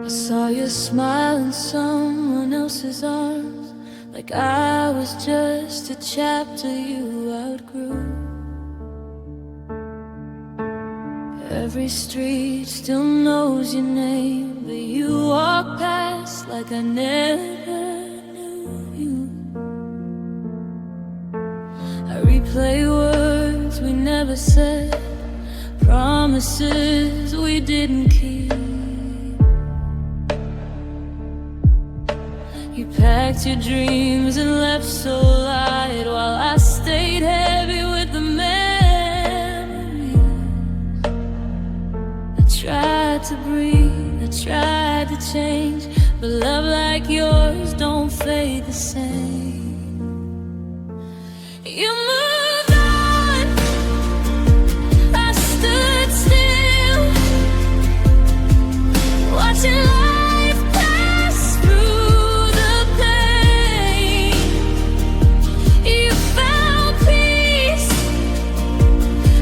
I saw you smile in someone else's arms, like I was just a chapter you outgrew. Every street still knows your name, but you walk past like I never knew you. I replay words we never said, promises we didn't keep. You packed your dreams and left so light, while I stayed heavy with the memories. I tried to breathe, I tried to change, but love like yours don't fade the same. You moved on, I stood still, watching life pass through the pain. You found peace,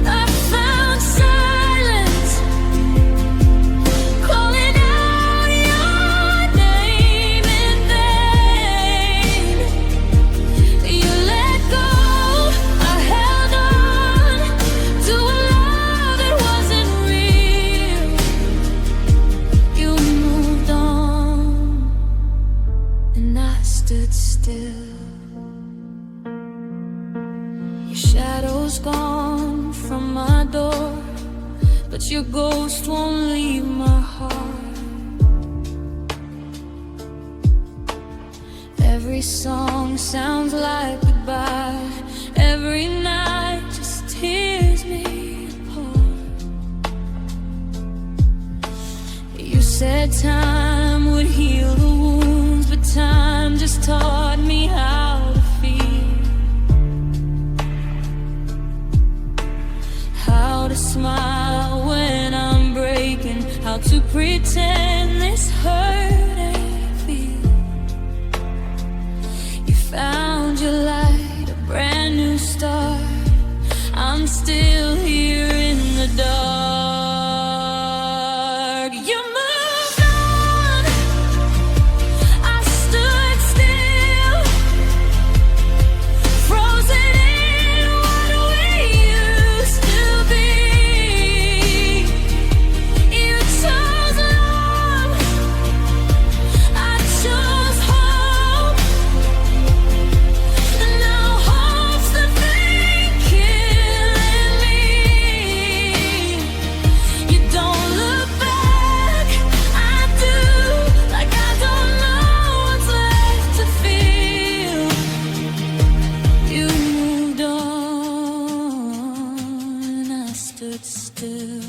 I found silence, calling out your name in vain. You let go, I held on to a love that wasn't real. You moved on, and I stood still. Your shadow's gone from my door, but your ghost won't leave my heart. Every song sounds like goodbye, every night just tears me apart. You said time would heal the wounds, but time just taught me how to feel, how to smile when I'm breaking, how to pretend this hurt ain't feel. You found your light, a brand new start. I'm still here in the dark. You moved on, I stood still, frozen in what we used to be. You chose love, I chose hope. Now hope's the thing killing me. You don't look back, I do, like I don't know what's left to feel. You moved on, and I stood still.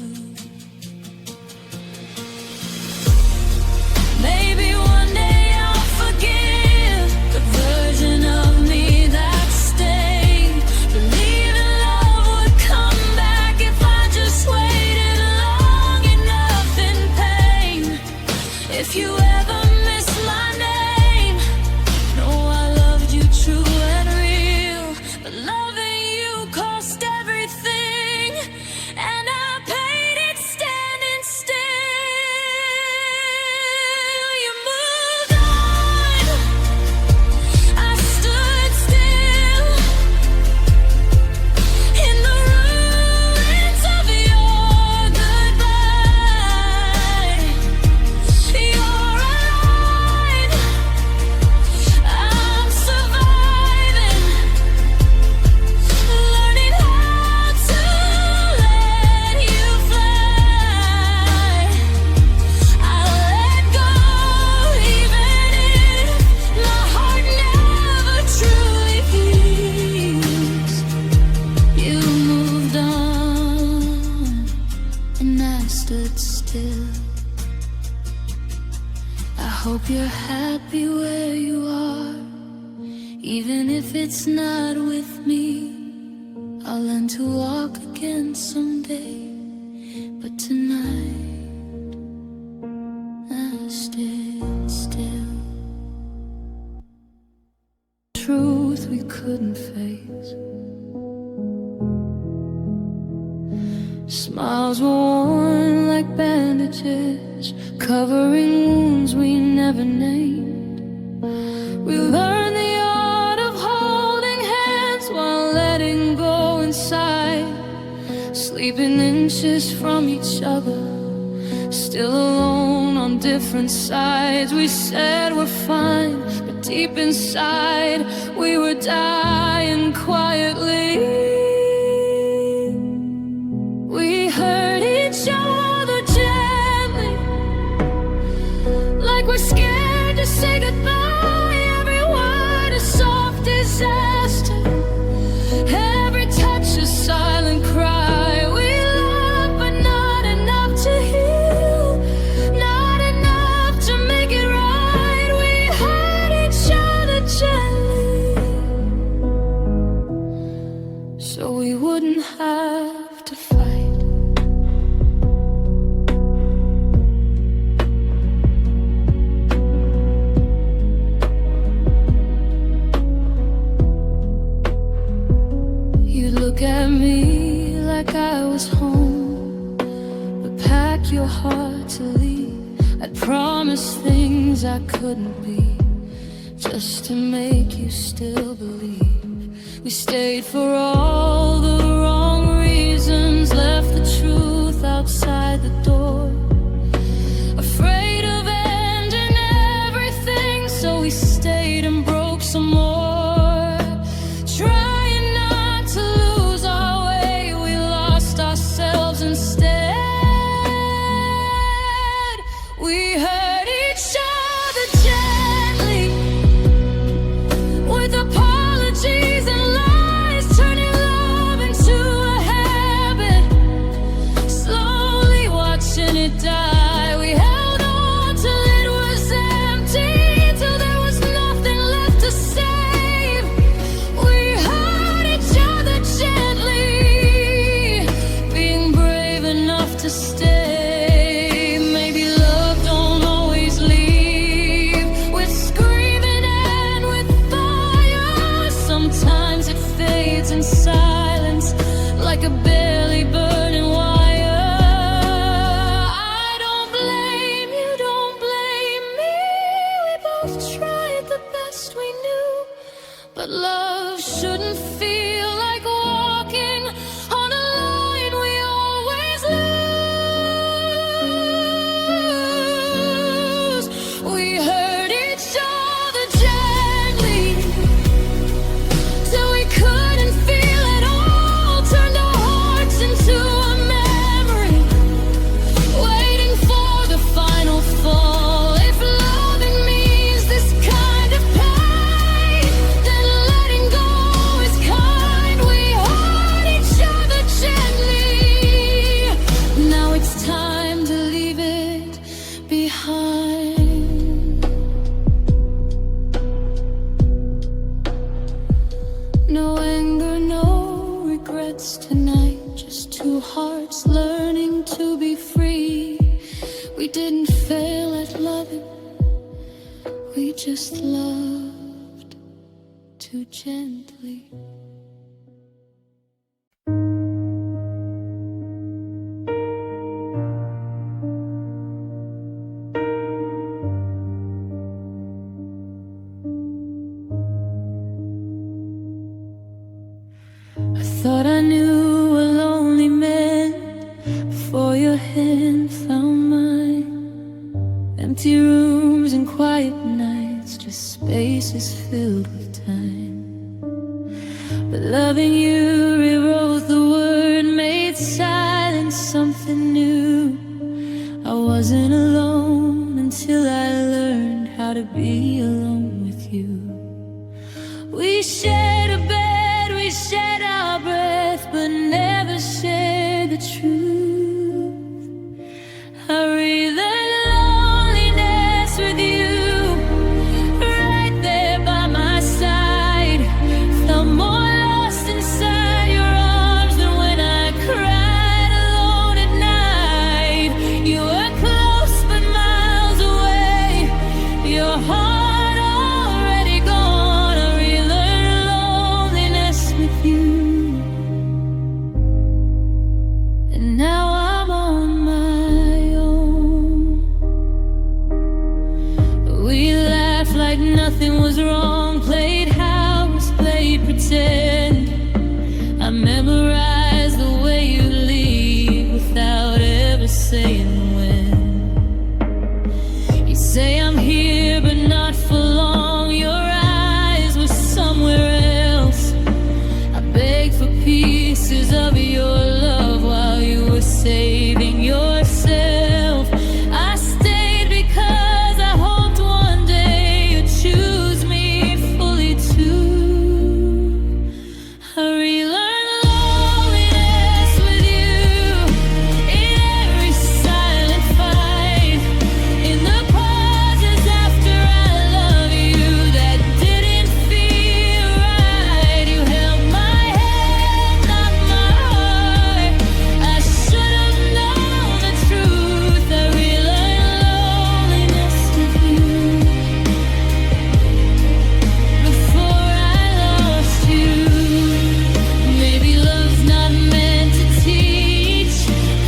Maybe one day I'll forgive the version of me that stayed. Believing love would come back if I just waited long enough in pain. If you ever miss my name, know I loved you true and real, but loving you cost everything, and I paid it standing still. You moved on, I stood still, in the ruins of your goodbye. You're alive, I'm surviving, learning how to let you fly. I'll let go even if my heart never truly heals. You moved on, and I stood still. I hope you're happy where you are, even if it's not with me. I'll learn to walk again someday, but tonight I stood still. Truth we couldn't face, smiles were worn like bandages, covering wounds we never named. We learned the art of holding hands while letting go inside, sleeping inches from each other, still alone on different sides. We said we're fine, but deep inside we were dying quietly. We hurt each other gently, like we're scared to say goodbye. Every word a soft disaster, every touch a silent cry. We love, but not enough to heal, not enough to make it right. We hurt each other gently, so we wouldn't have to fight. Look at me like I was home, but pack your heart to leave. I'd promise things I couldn't be, just to make you still believe. We stayed for all the wrong reasons, left the truth outside the door, afraid of ending everything, so we stayed and broke some more. Trying not to lose our way, we lost ourselves instead. We hurt each other gently, with apologies and lies, turning love into a habit, slowly watching it die. We held on till it was empty, till there was nothing left to save. We hurt each other gently, being brave enough to stay. Maybe love don't always leave with screaming and with fire. Sometimes it fades in silence, like a barely burning wire. I don't blame you, don't blame me. We both tried the best we knew, but love shouldn't feel like walking on a line we always lose. We hurt each other gently, till we couldn't feel at all, turned our hearts into a memory, waiting for the final fall. If loving means this kind of pain, then letting go is kind. We hurt each other gently, now it's time to leave it behind. No anger, no regrets tonight, just two hearts learning to be free. We didn't fail at loving, we just loved too gently. I thought I knew a lonely man before your hand found mine. Empty rooms and quiet nights, just spaces filled with time. But loving you rewrote the word, made silence something new. I wasn't alone until I learned how to be alone with you. We shared a bed, we shared our breath, but never shared the truth. I relearned loneliness with you, right there by my side. Felt more lost inside your arms than when I cried alone at night. You were close but miles away, your heart like nothing was wrong. Played house, played pretend. I memorized the way you leave without ever saying when. You say I'm here but not for long. Your eyes were somewhere else. I begged for pieces of your love while you were saving yourself. I stayed because I hoped one day you'd choose me fully too. I relearned loneliness with you in every silent fight, in the pauses after I love you that didn't feel right. You held my hand, not my heart. I should have known the truth. I relearned loneliness with you before I lost you. Maybe love's not meant to teach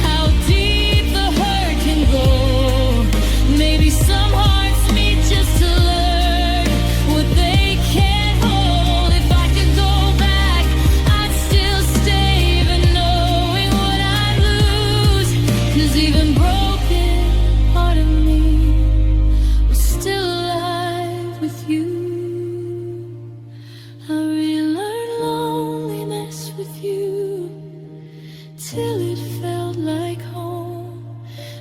how deep the hurt can go. Maybe some hearts meet just to learn what they can't hold. If I could go back, I'd still stay, even knowing what I'd lose. 'Cause even broken part of me was still alive with you. I relearned loneliness with you till it felt like home.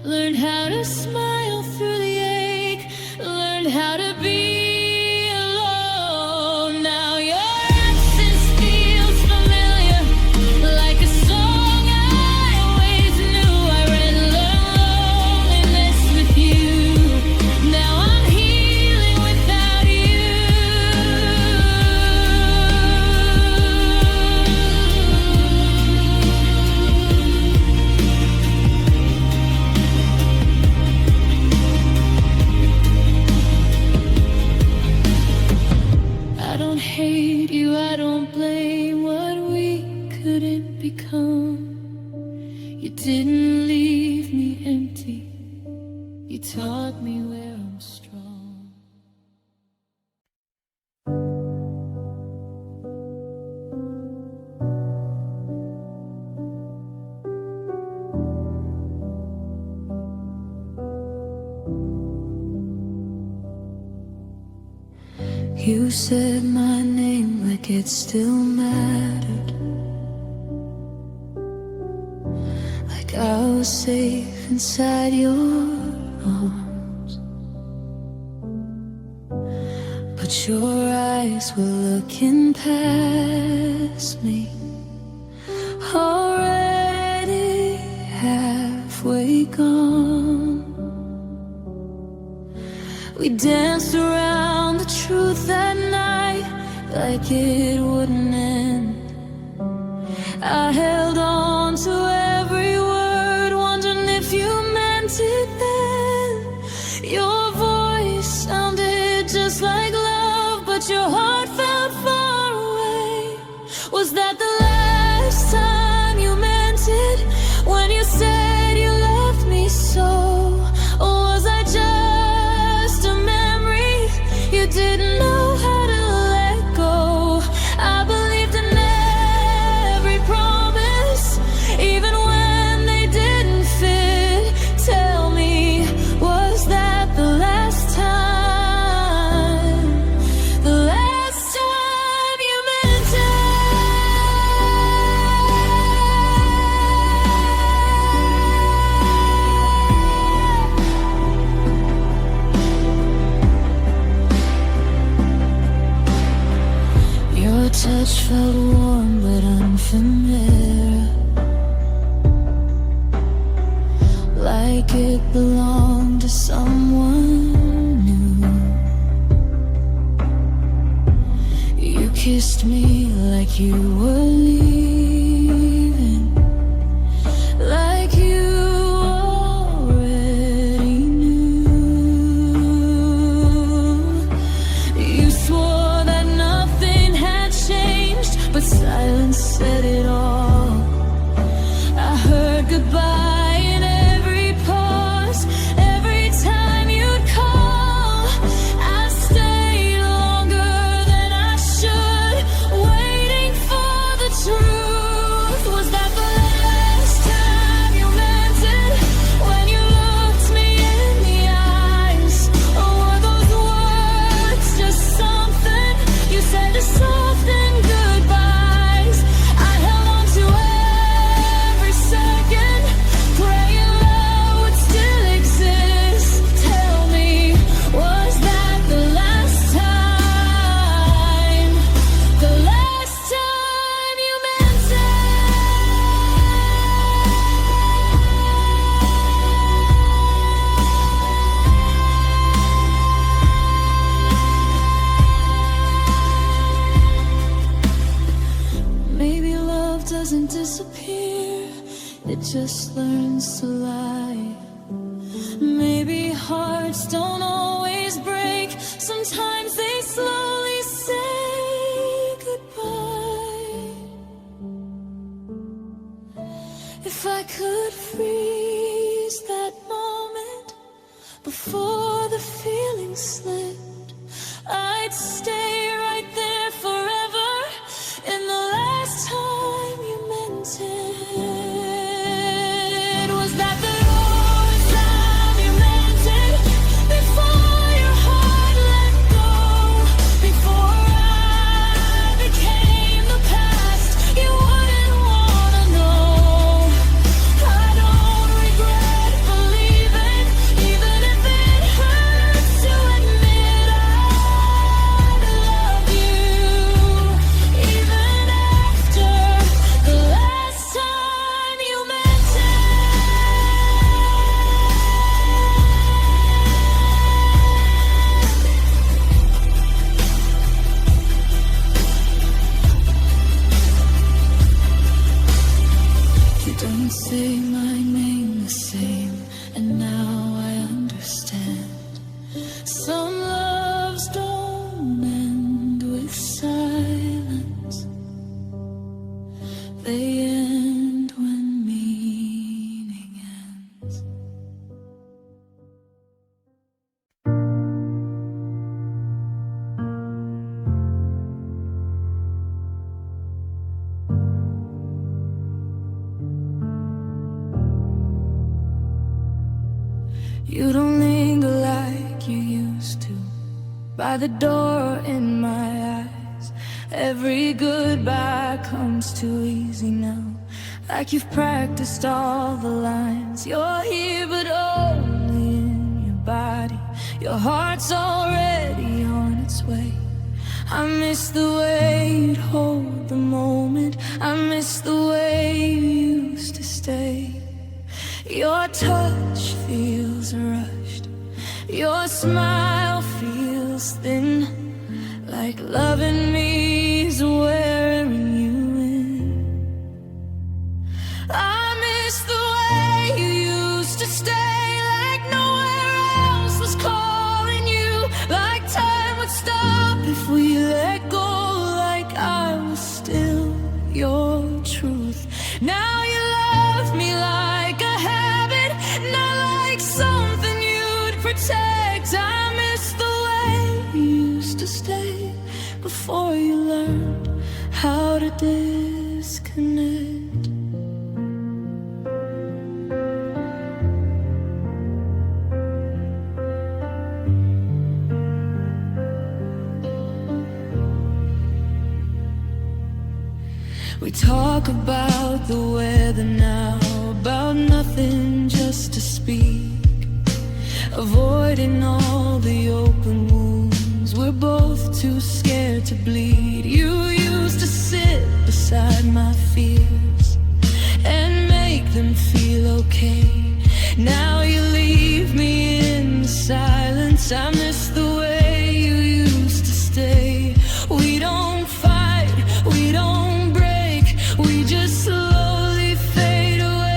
Learned how to smile through the ache. Learned how to be alone. Now your absence feels familiar, like a song I always knew. I read loneliness with you. Now I'm healing without you. I don't hate you, I don't blame what we couldn't become. You didn't leave me empty. You taught me where I'm strong. You said my name like it still mattered, like I was safe inside your arms. But your eyes were looking past me, already halfway gone. We danced around the truth that night like it wouldn't end. I held on to every word, wondering if you meant it then. Your voice sounded just like love, but your heart felt far away. Was that the last time you meant it, when you said you loved me so? Or was I just a memory you didn't know how to let go? I believed in every promise, even when they didn't fit. Tell me, was that the last time? The last time you meant it? Your touch felt warm but unfamiliar, like it belonged to someone new. You kissed me like you were leaving, like you already knew. You swore that nothing had changed, but silence said it all. I heard goodbye in every pause, every time you'd call. I stayed just learns to lie. Maybe hearts don't always break, sometimes they slowly say goodbye. If I could freeze that moment before the feeling slipped, I'd stay right there forever. And the last time you meant it, was that the last time you meant it? Before your heart let go, before I became the past you wouldn't wanna know. I don't regret believing, even if it hurts to admit I love you, even after the last time you meant it. You don't say my name the same, and now I understand. Some loves don't end with silence, they end when meaning ends. You don't linger like you used to, by the door or in my eyes. Every goodbye comes too easy now, like you've practiced all the lines. You're here but only in your body, your heart's already on its way. I miss the way you'd hold the moment, I miss the way you used to stay. Your touch feels rushed, your smile feels thin, like loving me's wearing you in. I miss the way you used to stay, like nowhere else was calling you, like time would stop if we let go, like I was still your truth. Now you love me like a habit, not like something you'd protect. I miss the way you used to stay before you learned how to disconnect. We talk about the weather now, about nothing, just to speak, avoiding all the open wounds. We're both too scared to bleed. You used to sit beside my fears and make them feel okay. Now you leave me in the silence. I miss the way you used to stay. We don't fight, we don't break, we just slowly fade away.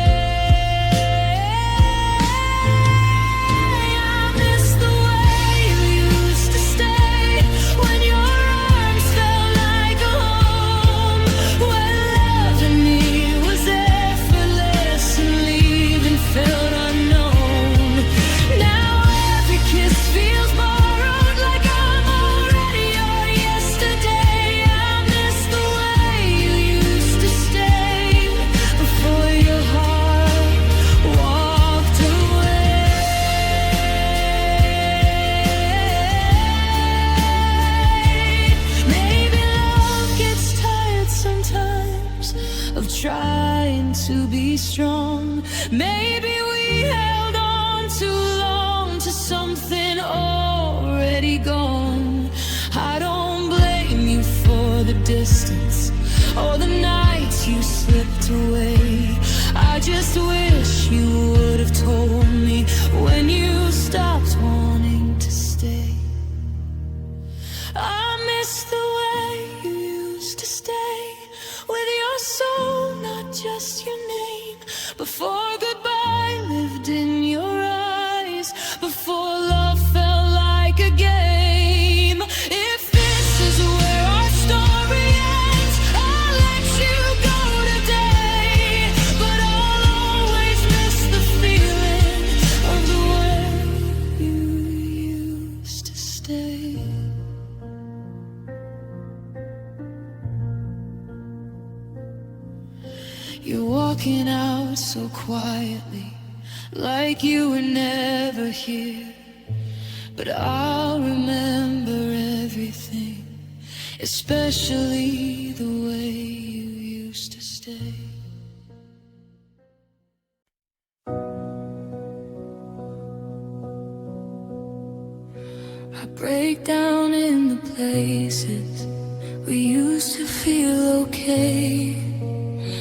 I miss the way you used to stay, when your arms felt like a home, when loving me was effortless and leaving felt unknown. Now every kiss feels borrowed, like I'm already your yesterday. I miss the way you used to stay before your heart walked away. Maybe love gets tired sometimes of trying to be strong. Maybe we held on too long to something already gone. I don't blame you for the distance or the nights you slipped away. I just wish you would have told me when you stopped wanting to stay. I miss the way you used to stay, with your soul, not just your name, before stay. You're walking out so quietly, like you were never here. But I'll remember everything, especially the way you used to stay. I break down in the places we used to feel okay.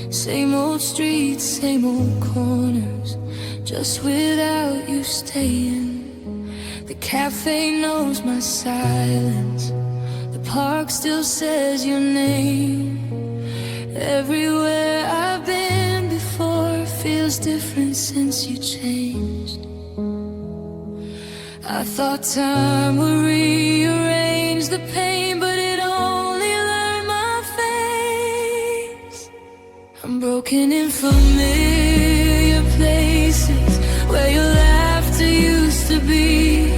Same old streets, same old corners, just without you staying. The cafe knows my silence, the park still says your name. Everywhere I've been before feels different since you changed. I thought time would rearrange the pain, but it only learned my face. I'm broken in familiar places where your laughter used to be.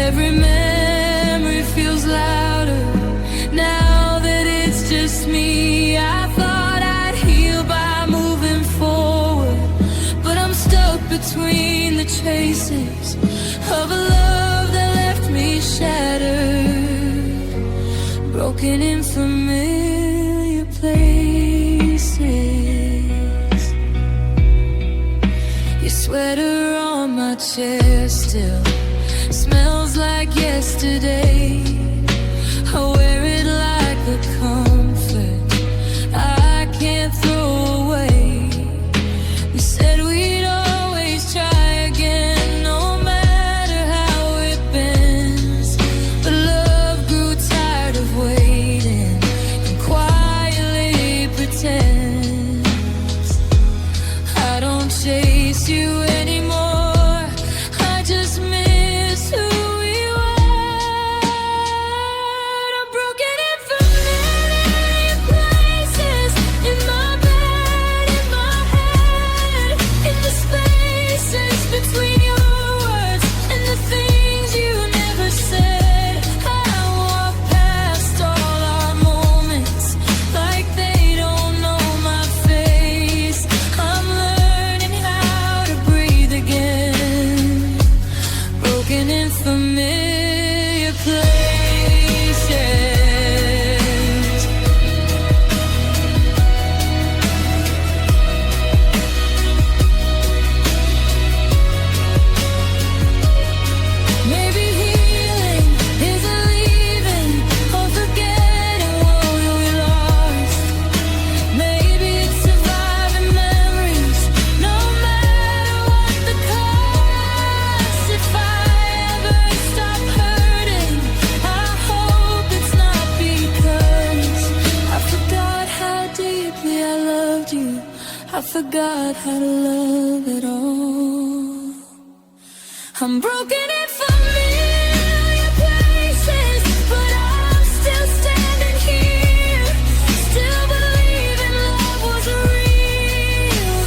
Every memory feels louder now that it's just me. I thought I'd heal by moving forward, but I'm stuck between the traces of a love that left me shattered. Broken in familiar places. Your sweater on my chest still smells like yesterday. I wear it like a comfort I can't throw away. We said we'd always try again, no matter how it bends. But love grew tired of waiting and quietly pretends. I don't chase you anymore, I just miss who we were. I'm broken in familiar places, in my bed, in my head, in the spaces between your words and the things you never said. I walk past all our moments like they don't know my face. I'm learning how to breathe again. Broken in familiar places. Maybe healing isn't leaving or forgetting what we lost. Maybe it's surviving memories, no matter what the cost. If I ever stop hurting, I hope it's not because I forgot how deeply I loved you. I forgot how to love at all. I'm broken in familiar places, but I'm still standing here, still believing love was real,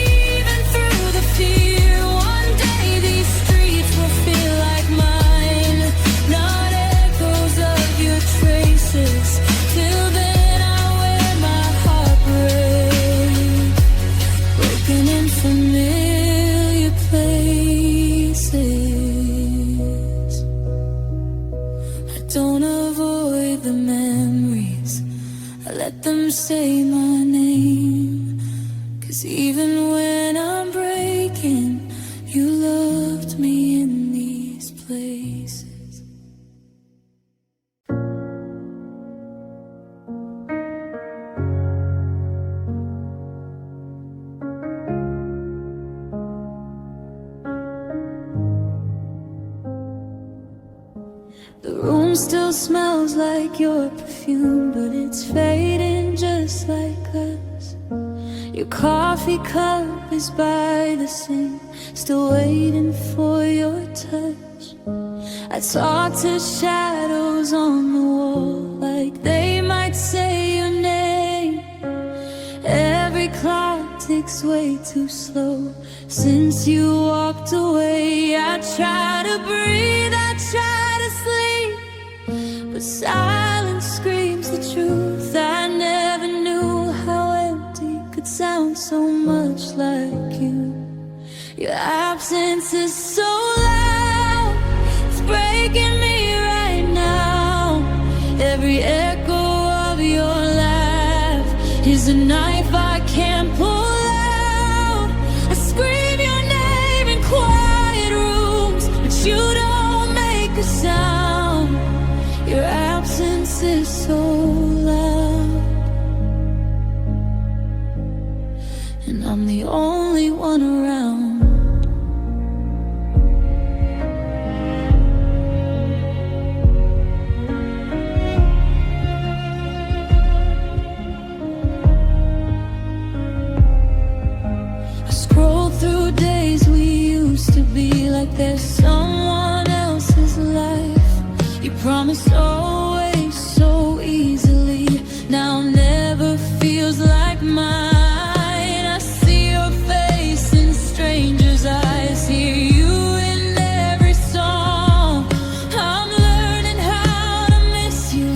even through the fear. One day these streets will feel like mine, not echoes of your traces. Till then I wear my heart brave, broken in familiar places. I don't avoid the memories, I let them say my name. 'Cause even when I'm breaking, you loved me in these places. The room still smells like your perfume, but it's fading just like us. Your coffee cup is by the sink, still waiting for your touch. I talk to shadows on the wall, like they might say your name. Every clock ticks way too slow since you walked away. I try to breathe, I try to sleep, but silence screams the truth. I never knew how empty could sound so much like you. Your absence is so loud, it's breaking me right now. Every echo of your laugh is a knife I can't pull out. I scream your name in quiet rooms, but you don't make a sound. Your absence is so loud, and I'm the only one around. Through days we used to be like there's someone else's life. You promised always so easily, now never feels like mine. I see your face in strangers' eyes, hear you in every song. I'm learning how to miss you,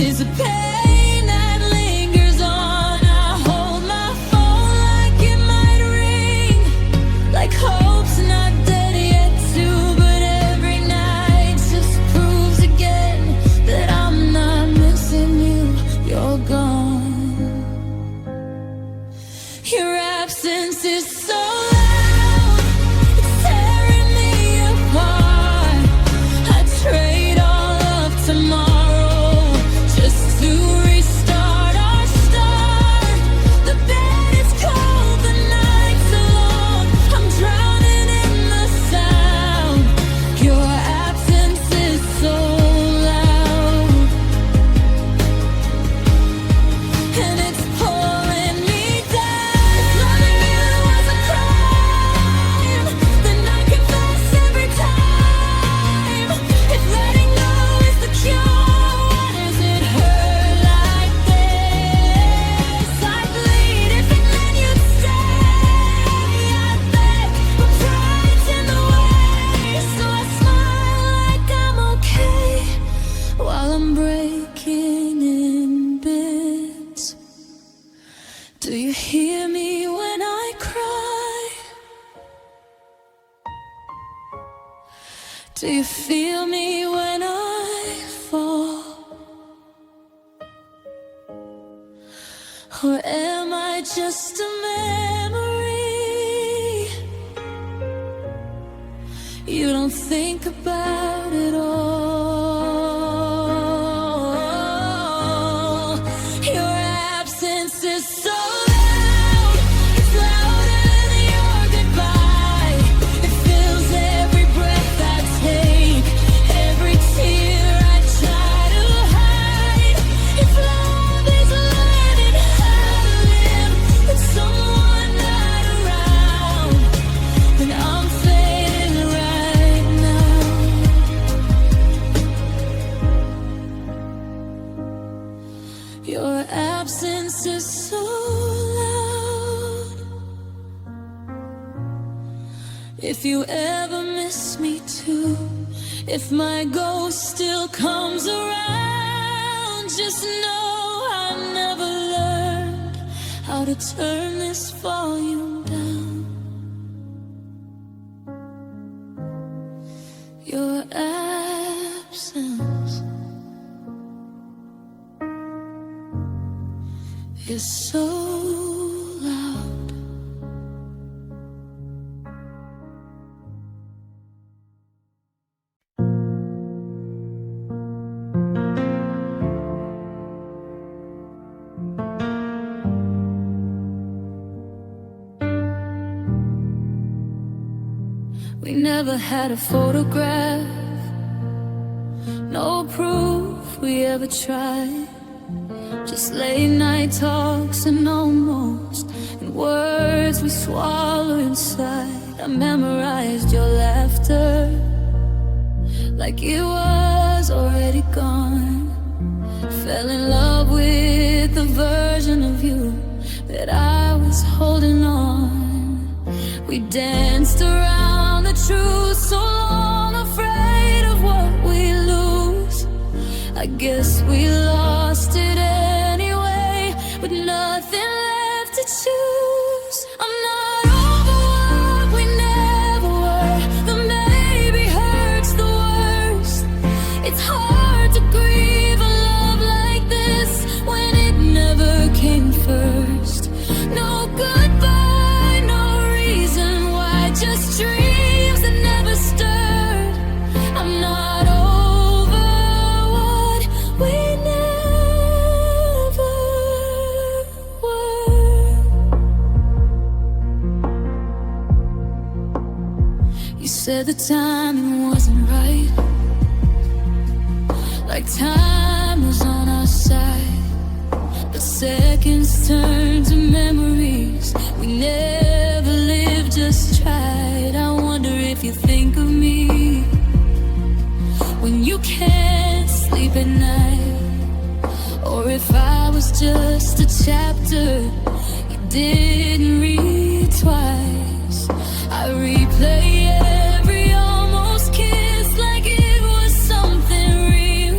is a pain that lingers on. I hold my phone like it might ring, like hope's not dead yet too, but every night just proves again that I'm not missing you, you're gone. Your absence is so loud, it's tearing me apart. I trade all of tomorrow just to restart our start. The bed is cold, the nights are long, I'm drowning in the sound. Your absence is so loud, and it's pulling me down. If loving you was a crime, then I confess every time. If letting go is the cure, why does it hurt like this? I'd bleed if it meant you'd stay. I'd beg, but pride's in the way, so I smile like I'm okay while I'm breaking in bits. Do you hear me when I cry? Do you feel me when I fall? Or am I just a memory? You don't think about it all. Your absence is so loud, it's louder than your goodbye. It fills every breath I take, every tear I try to hide. If love is learning how to live with someone not around, then I'm fading right now. Your absence is so loud. If you ever miss me too, if my ghost still comes around, just know I never learned how to turn this volume down. Your absence is so loud. We never had a photograph, no proof we ever tried. Just late night talks and almost, and words we swallow inside. I memorized your laughter like it was already gone. Fell in love with the version of you that I was holding on. We danced around the truth so long, afraid of what we lose. I guess we lost it anyway, with nothing left to choose. I'm not over what we never were. The maybe hurts the worst. It's hard to grieve a love like this when it never came first. No goodbye, no reason why, just dreams that never stirred. I'm not over what we never were. You said the timing wasn't right, like time was on our side, but seconds turn to memories. We never lived, just tried. I wonder if you think of me when you can't sleep at night, or if I was just a chapter you didn't read twice. I replay every almost kiss like it was something real.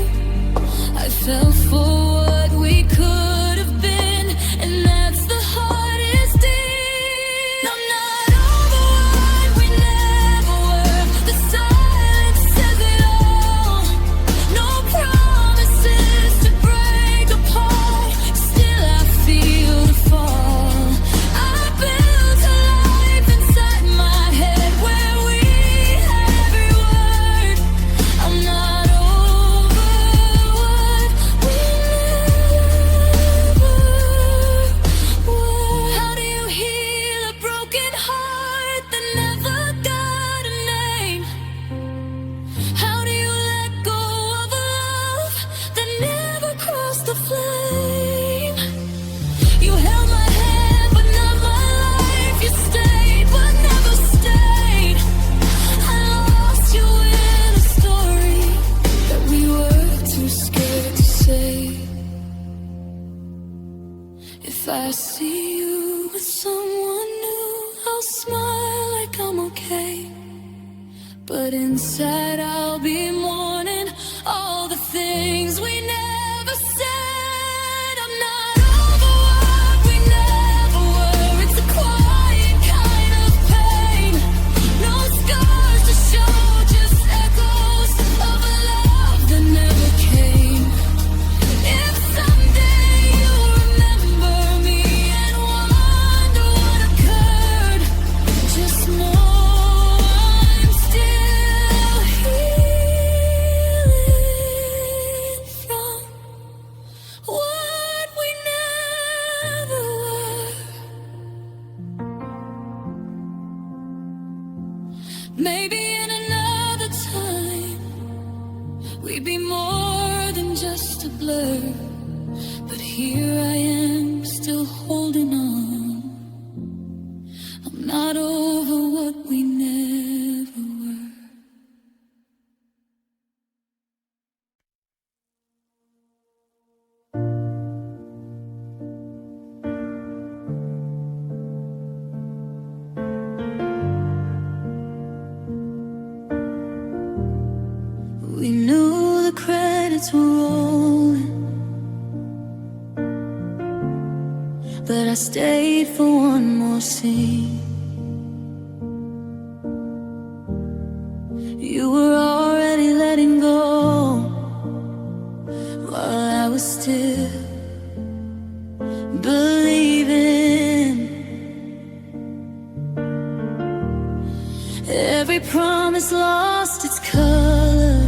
I fell for what we could have been, and that's the hardest deal. I'm not over what we never were. The silence says it all. No promises to break apart. Still I feel the fall. I built a life inside my head where we had every word. I'm not over what we never were. How do you heal a broken heart that never got a name? How do you let go of a love that never crossed the flame? You held my hand but not my life. You stayed but never stayed. I lost you in a story that we were too scared to say. If I see you with someone new, I'll smile like I'm okay, but inside I'll be mourning all the things we never said. I'm not over what we never were. It's a quiet kind of pain. No scars to show, just echoes of a love that never came. If someday you remember me and wonder what occurred, just know I'm still healing from what we never were. Maybe in another time we'd be more than just a blur, but here I am still holding on. I'm not over what we never were. We knew the credits were rolling, but I stayed for one more scene. You were already letting go while I was still believing. Every promise lost its color.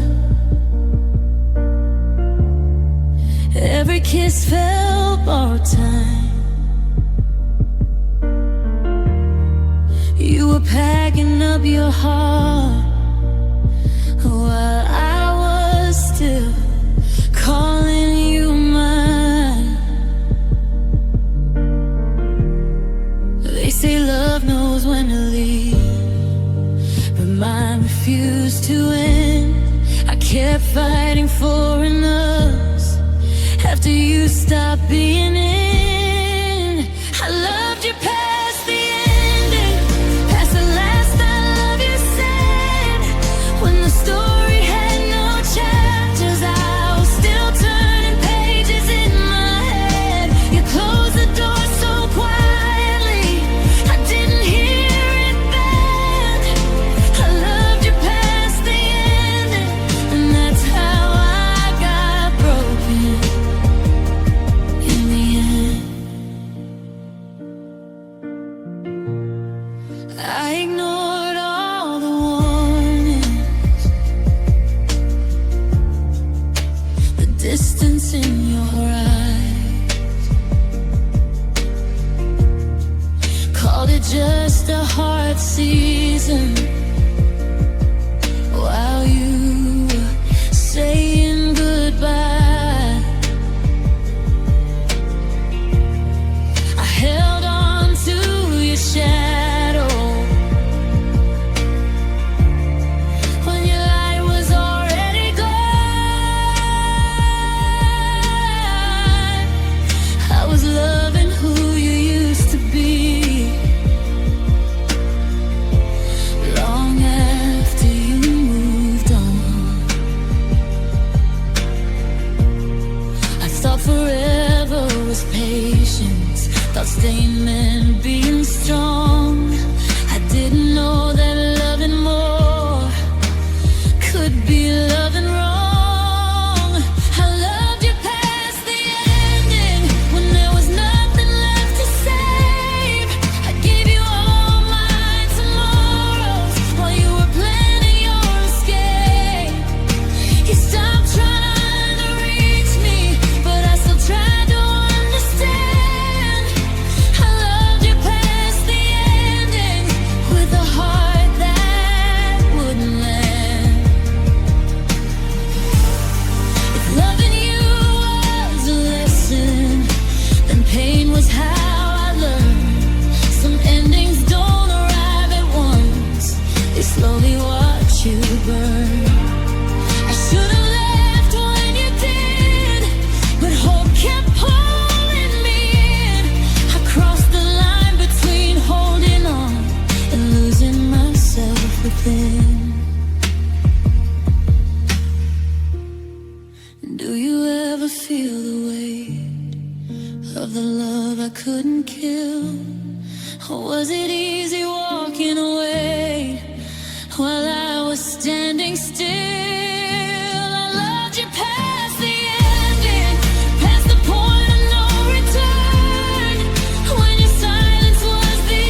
Every kiss felt borrowed time. You were packing up your heart while I was still calling you mine. They say love knows when to leave, but mine refused to end. I kept fighting for an us after you stopped being in. I loved you past the ending, past the last I love you said. When the story had no chapters, I was still distance in your eyes. Called it just a hard season while you were saying goodbye. I held on to your shadow when your light was already gone. I was loving who you used to be long after you moved on. I thought forever was patience, thought staying meant being strong. I didn't know that loving more could be loving wrong. I loved you past the ending when there was nothing left to save. I gave you all my tomorrows while you were planning your escape. You stopped trying to reach me, but I still tried to understand. I loved you past the ending with a heart that wouldn't land. If loving you was a lesson, then pain was how I learned. Some endings don't arrive at once, they slowly watch you burn. I should have left when you did, but hope kept pulling me in. I crossed the line between holding on and losing myself within. Do you ever feel the weight of the love I couldn't kill? Or was it easy walking away while I was standing still? I loved you past the ending, past the point of no return. When your silence was the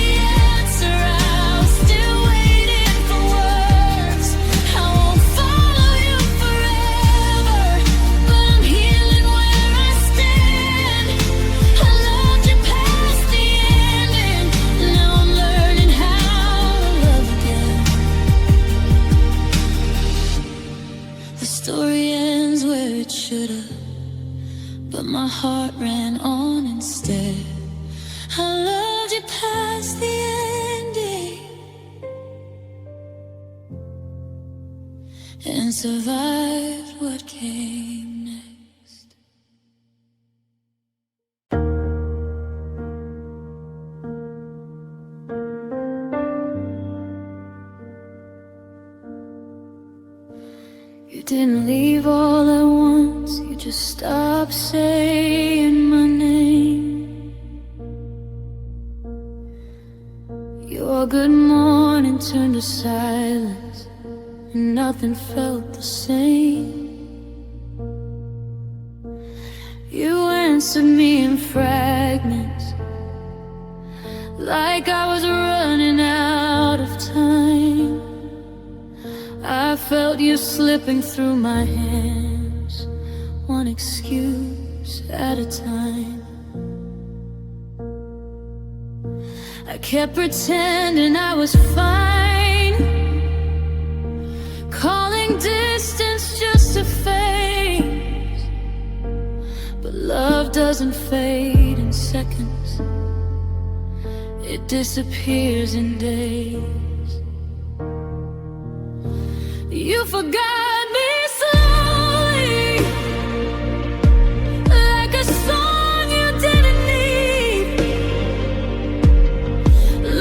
answer, I was still waiting for words. I won't follow you forever, but I'm healing where I stand. I loved you past the ending, now I'm learning how to love again. The story ends where it should've, but my heart ran on instead. I loved you past the ending and survived what came next. You didn't leave all at once, you just stopped saying my name. Your good morning turned to silence, and nothing felt the same. You answered me in fragments, like I was running out of time. I felt you slipping through my hands, one excuse at a time. I kept pretending I was fine, calling distance just to face. But love doesn't fade in seconds, it disappears in days. You forgot me slowly, like a song you didn't need.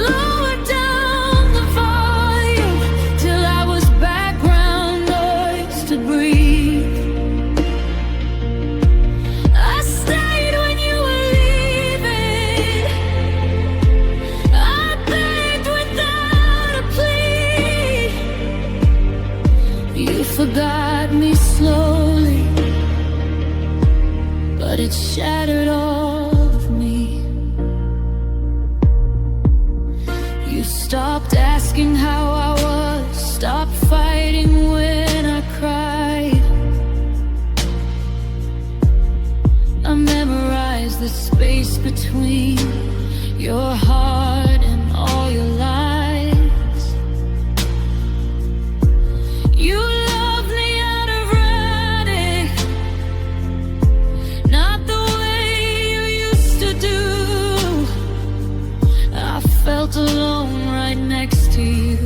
Lower down the volume till I was background noise to breathe. I stayed when you were leaving, I begged without a plea. You forgot me slowly, but it shattered all of me. You stopped asking how I was, stopped fighting when I cried. the space between your heart and all your lies. You love me out of Reddit, not the way you used to do. I felt alone right next to you,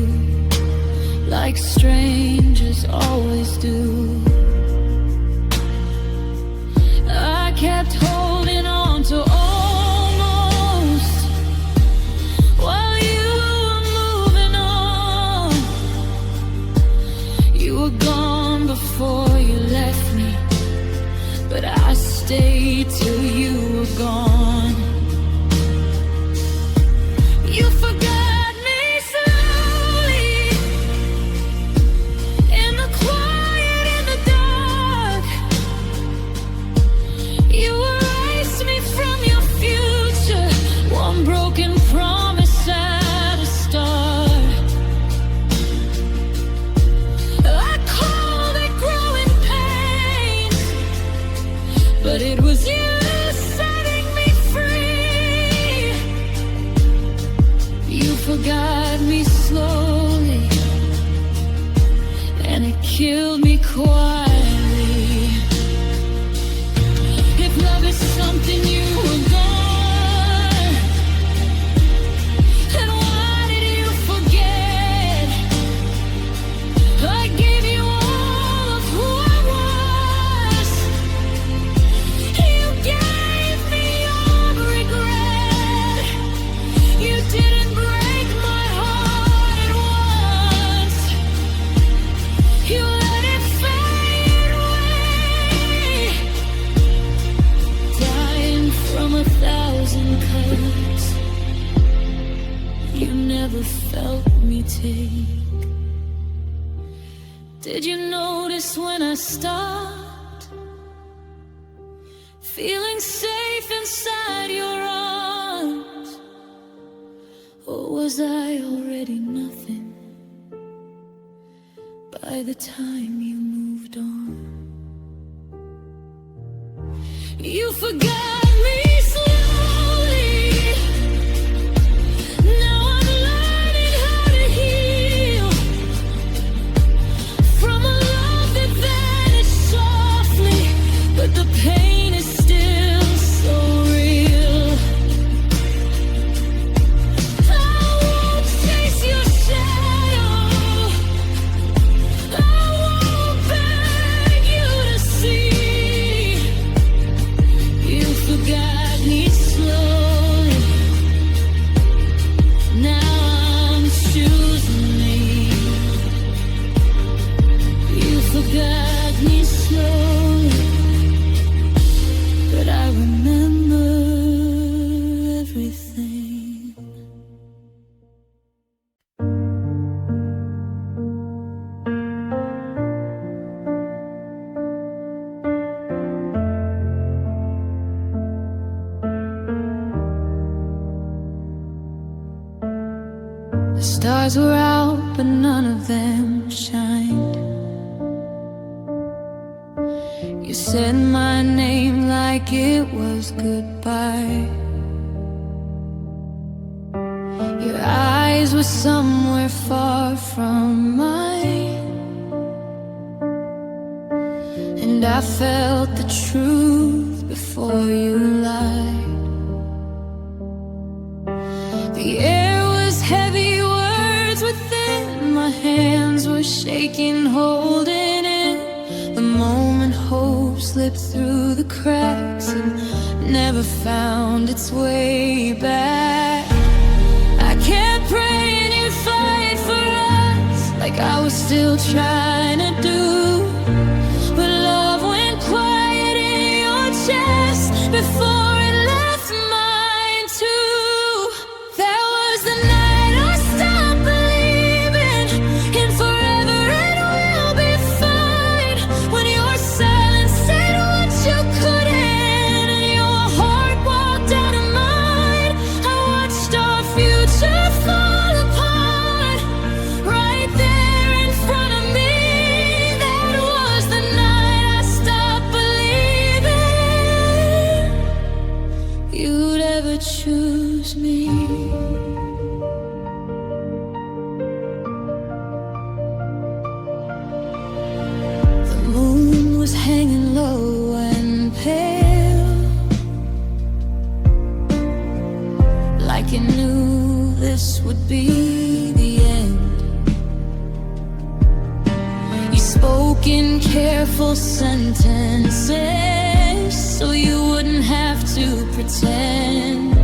like strangers always do. I kept holding on to almost while you were moving on. You were gone before you left me, but I stayed till you were gone. You forgot me slowly, in the quiet, in the dark. You erased me from your future, one broken promise at a start. I called it growing pains, but it was you setting me free. You forgot me slowly, and it killed me quietly. If love is something you were gone, then why did you forget? I gave you all of who I was. You gave me your regret. You didn't break my heart at once. You let it fade away, dying from 1,000 cuts. You never felt me take. Did you notice when I stopped, feeling safe inside your arms? Or was I already nothing by the time you moved on? You forgot me slowly. Now I'm learning how to heal from a love that vanished softly, but the pain is still so real. I won't chase your shadow. I won't beg you to see. You forgot me slowly. Now I'm choosing me. You forgot me slowly, but I remember everything. The stars were out, but none of them shined. You said my name like it was goodbye. Your eyes were somewhere far from mine, and I felt the truth before you lied. The air was heavy, words within my hands were shaking, holding in the moment hope slipped through the cracks and never found its way back. I kept praying you'd fight for us, like I was still trying to do. But love went quiet in your chest before it left mine too. That was the night I stopped believing in forever and we'll be fine. When your silence said what you couldn't, and your heart walked out of mine, I watched our future fall apart right there in front of me. That beautiful sentences so you wouldn't have to pretend.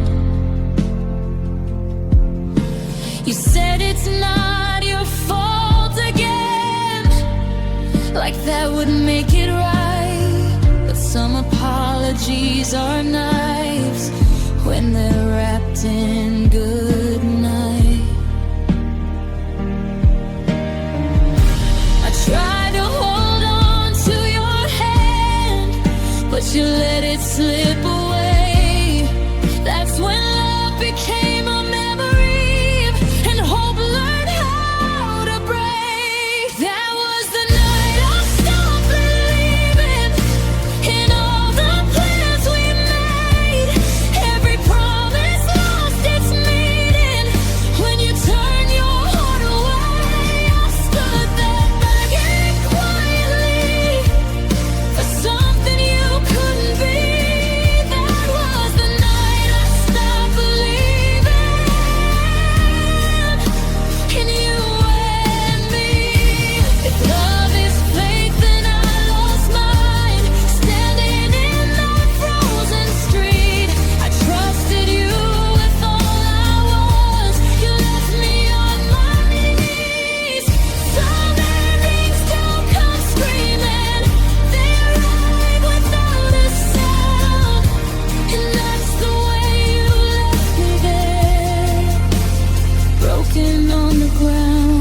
You said it's not your fault again, like that would make it right. But some apologies are knives when they're wrapped in good night. I tried to hold on to your hand, but you let it slip away. That's when love became a memory and hope learned how to break. That was the night I stopped believing in all the plans we made. Every promise lost its meaning when you turned your heart away. I stood there begging quietly for something you couldn't be. That was the night I stopped believing in you and me. If love is faith, then I lost mine. Standing in that frozen street, I trusted you with all I was. You left me on my knees. Some endings don't come screaming, they arrive without a sound. And that's the way you left me there, broken on the ground.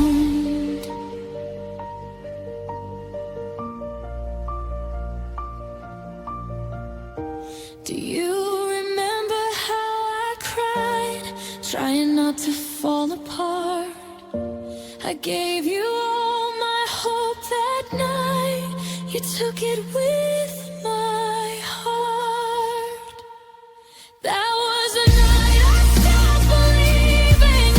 Do you remember how I cried, trying not to fall apart? I gave you all my hope that night. You took it with my heart. That was the night I stopped believing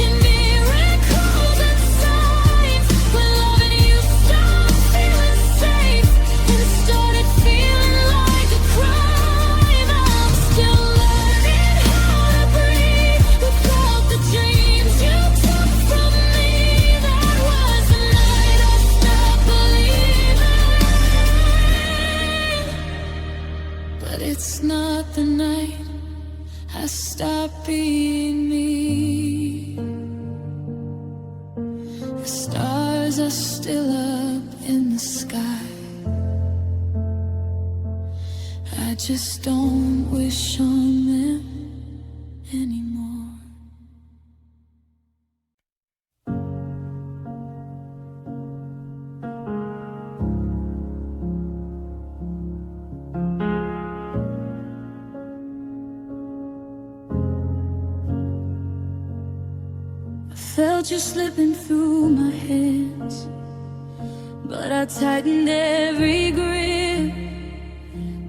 in miracles and signs. When loving you stopped feeling safe and started feeling like a crime. I'm still learning how to breathe without the dreams you took from me. That was the night I stopped believing. But it's not the night I stopped being me. The stars are still up in the sky. I just don't wish on them anymore. I felt you slipping through my hands, but I tightened every grip.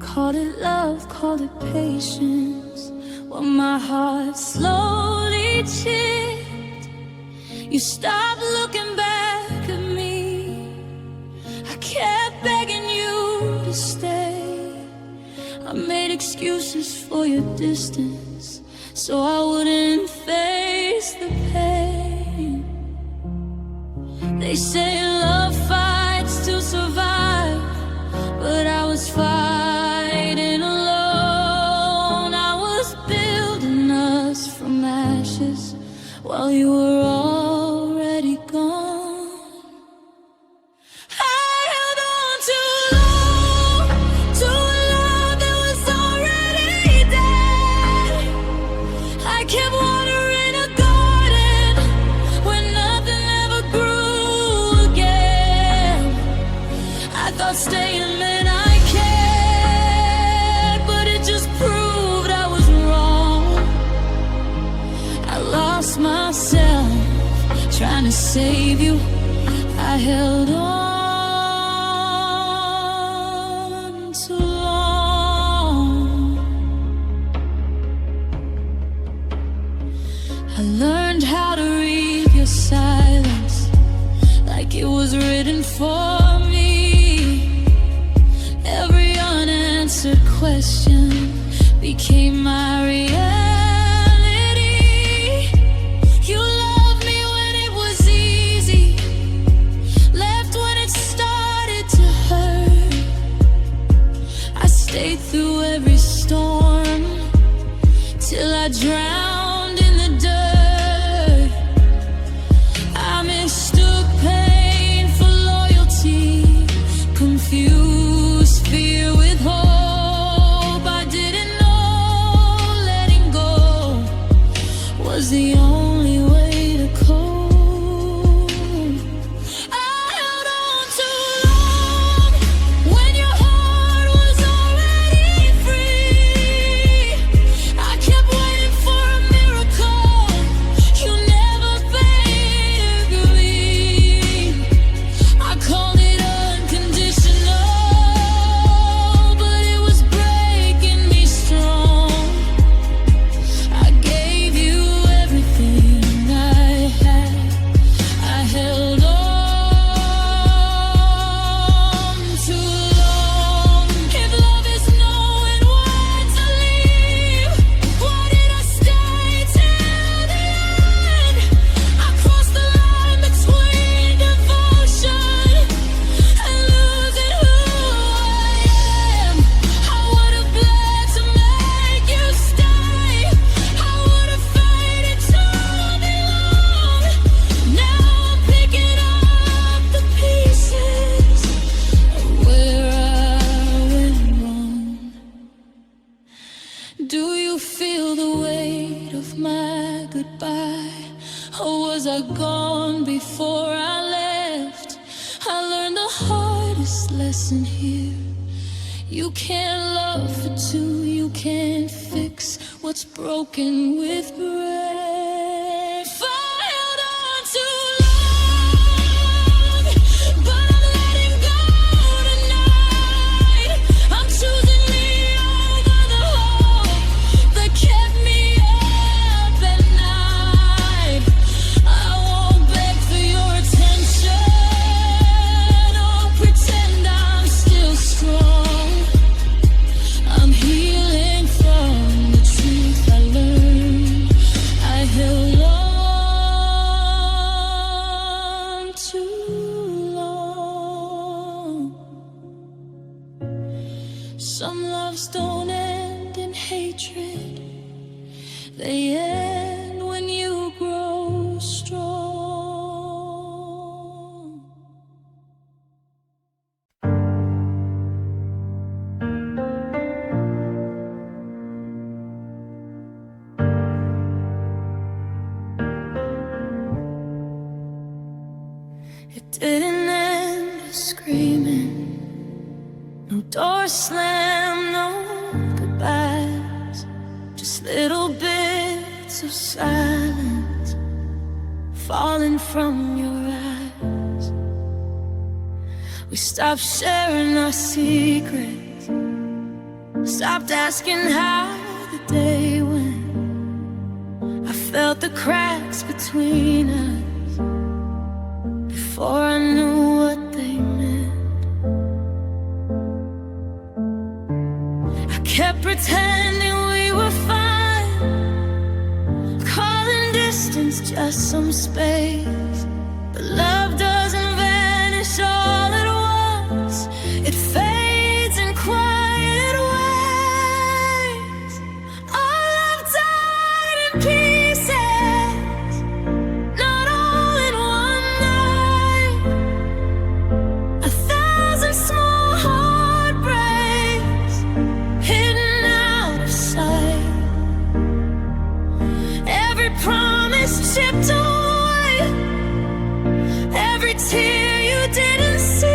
Call it love, call it patience, while my heart slowly chipped. You stopped looking back at me. I kept begging you to stay. I made excuses for your distance, so I wouldn't face the pain. They say love fights to survive, but I was fighting alone. I was building us from ashes while you were already gone. I held on too long to a love that was already dead. I kept watering a garden where nothing ever grew again. I thought staying meant I cared, but it just proved I was wrong. I lost myself trying to save you. I held on too long. I learned how to read your silence like it was written for me. Every unanswered question became my reality. You loved me when it was easy, left when it started to hurt. stayed through every storm till I drowned in the dirt. I mistook pain for loyalty, confused fear with hope. I didn't know letting go was the only way to cope. Broken with grief. I held on too long, but I'm letting go tonight. I'm choosing me over the hope that kept me up at night. I won't beg for your attention or pretend I'm still strong. I'm healing from the truth I learned. I held on too long. Some loves don't end in hatred. They end when you grow strong. It didn't end with screaming, no door slam, no goodbyes, just little bits of silence falling from your eyes. We stopped sharing our secrets, stopped asking how the day went. I felt the cracks between us before I knew what they meant. I kept pretending we were fine, calling distance just some space. But love doesn't vanish all at once. It fades in quiet ways. Our love died in pieces, not all in one night. 1,000 small heartbreaks hidden out of sight. Every promise chipped away, every tear you didn't see.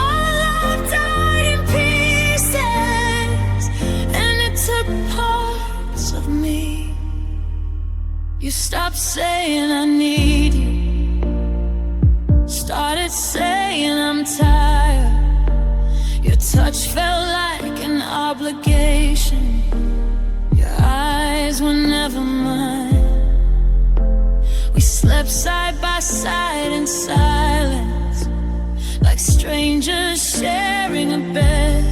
Our love died in pieces, and it took parts of me. You stopped saying I need you, started saying I'm tired. Your touch felt like an obligation, your eyes were never mine. We slept side by side in silence, like strangers sharing a bed.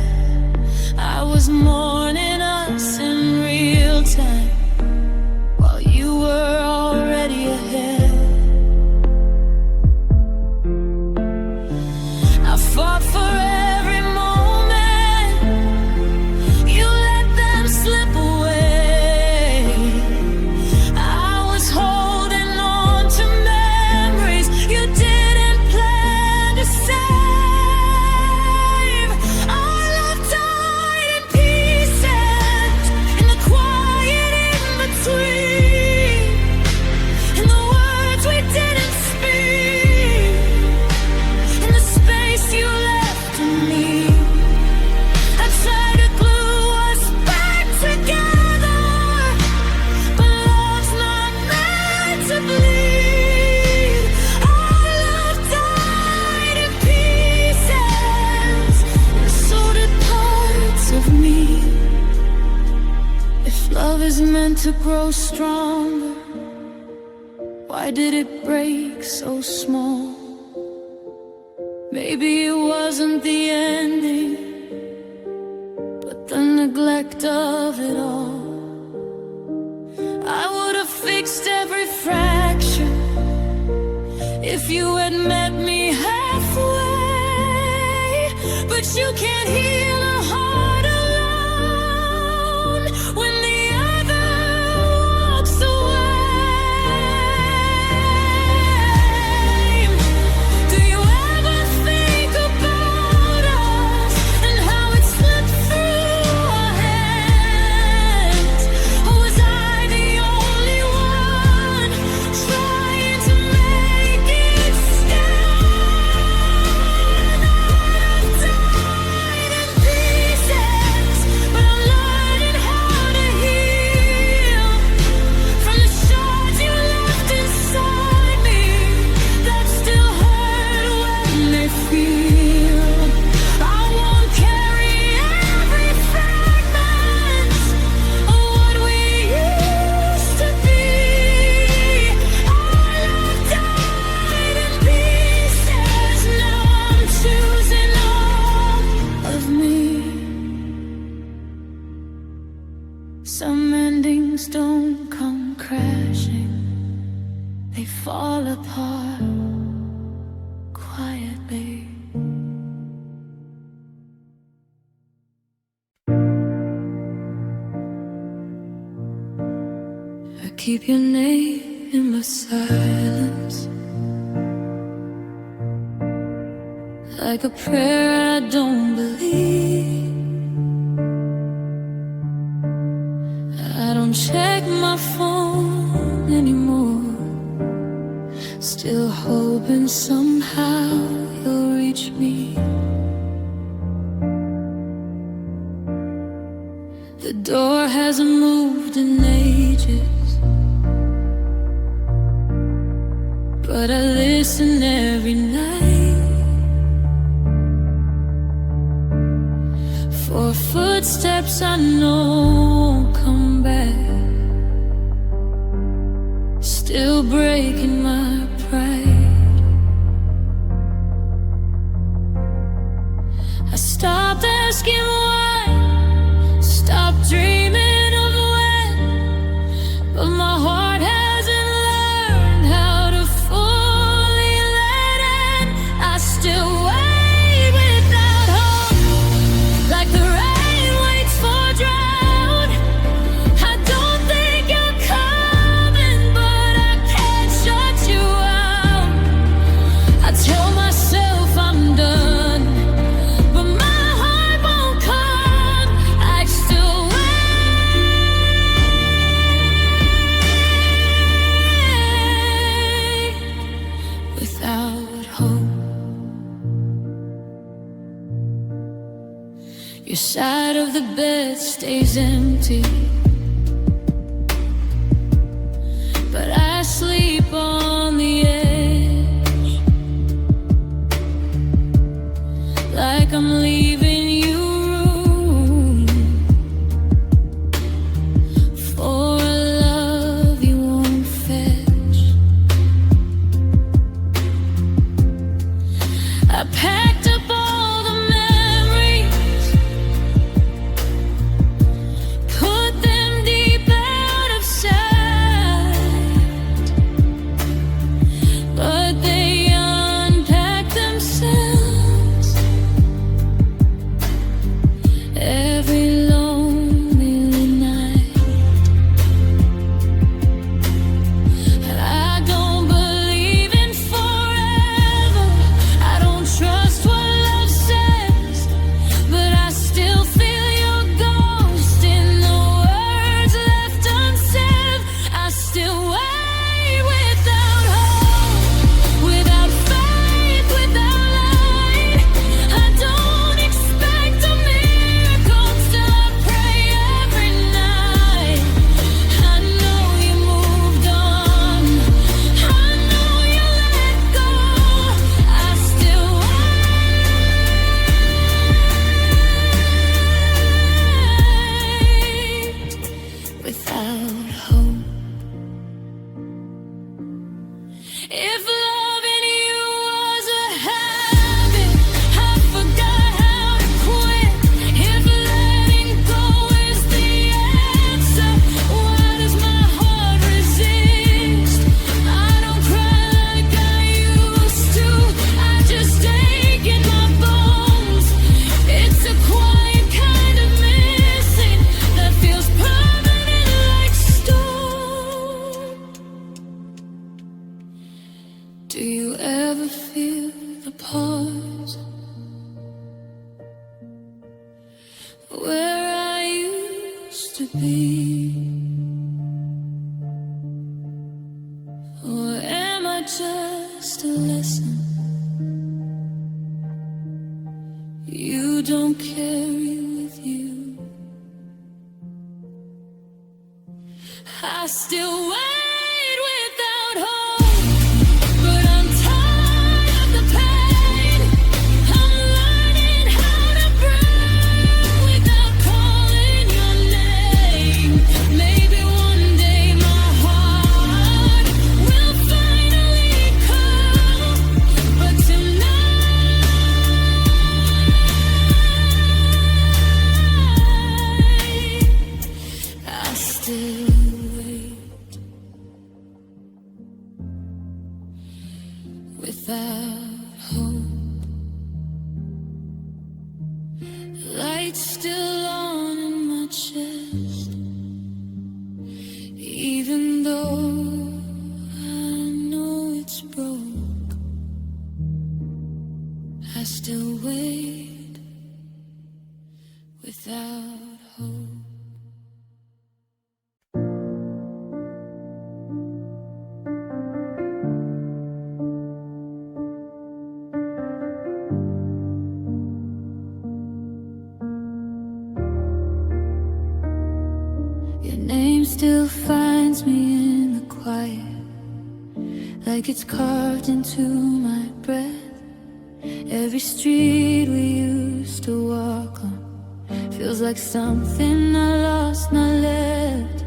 I was mourning us in real time, while you were already ahead. I fought for every moment meant to grow stronger. Why did it break so small? Maybe it wasn't the ending, but the neglect of it all. I would have fixed every fracture if you had met me halfway. But you can't heal a heart alone when the other walks away. Do you ever think about us and how it slipped through our hands? Or was I the only one trying to make it stand? I've died in pieces, but I'm learning how to heal from the shards you left inside me that still hurt when they feel. I won't carry every fragment of what we used to be. Our love died in pieces. Now I'm choosing all of me. Some endings don't come crashing, they fall apart quietly. I keep your name in my silence, like a prayer I don't believe. I don't check my phone anymore, still hoping somehow you'll reach me. The door hasn't moved in ages, but I listen every night for footsteps I know won't come back, still breaking my pride. I stopped asking why, stopped dreaming of when, but my heart hasn't learned how to fully let in. I still wait without hope, like the rain waits for drought. I don't think you're coming, but I can't shut you out. I tell myself I'm done, but my heart won't come. I still wait without hope. Your side of the bed stays empty, but I sleep on the edge, like I'm leaving you room for a love you won't fetch. I packed up all the memories, put them deep out of sight, but they unpack themselves every lonely night. I don't believe in forever, I don't trust what love says, but I still feel your ghost in the words left unsaid. I still wait without hope, without faith, without light. I don't expect a miracle till where I used to be? Or am I just a lesson you don't carry with you? I still wait without hope, but I'm tired of the pain. I'm learning how to breathe without calling your name. Maybe one day my heart will finally come, but tonight I still without hope. Lights still on in my chest, even though I know it's broke. I still wait without hope. Still finds me in the quiet, like it's carved into my breath. Every street we used to walk on feels like something I lost, not left.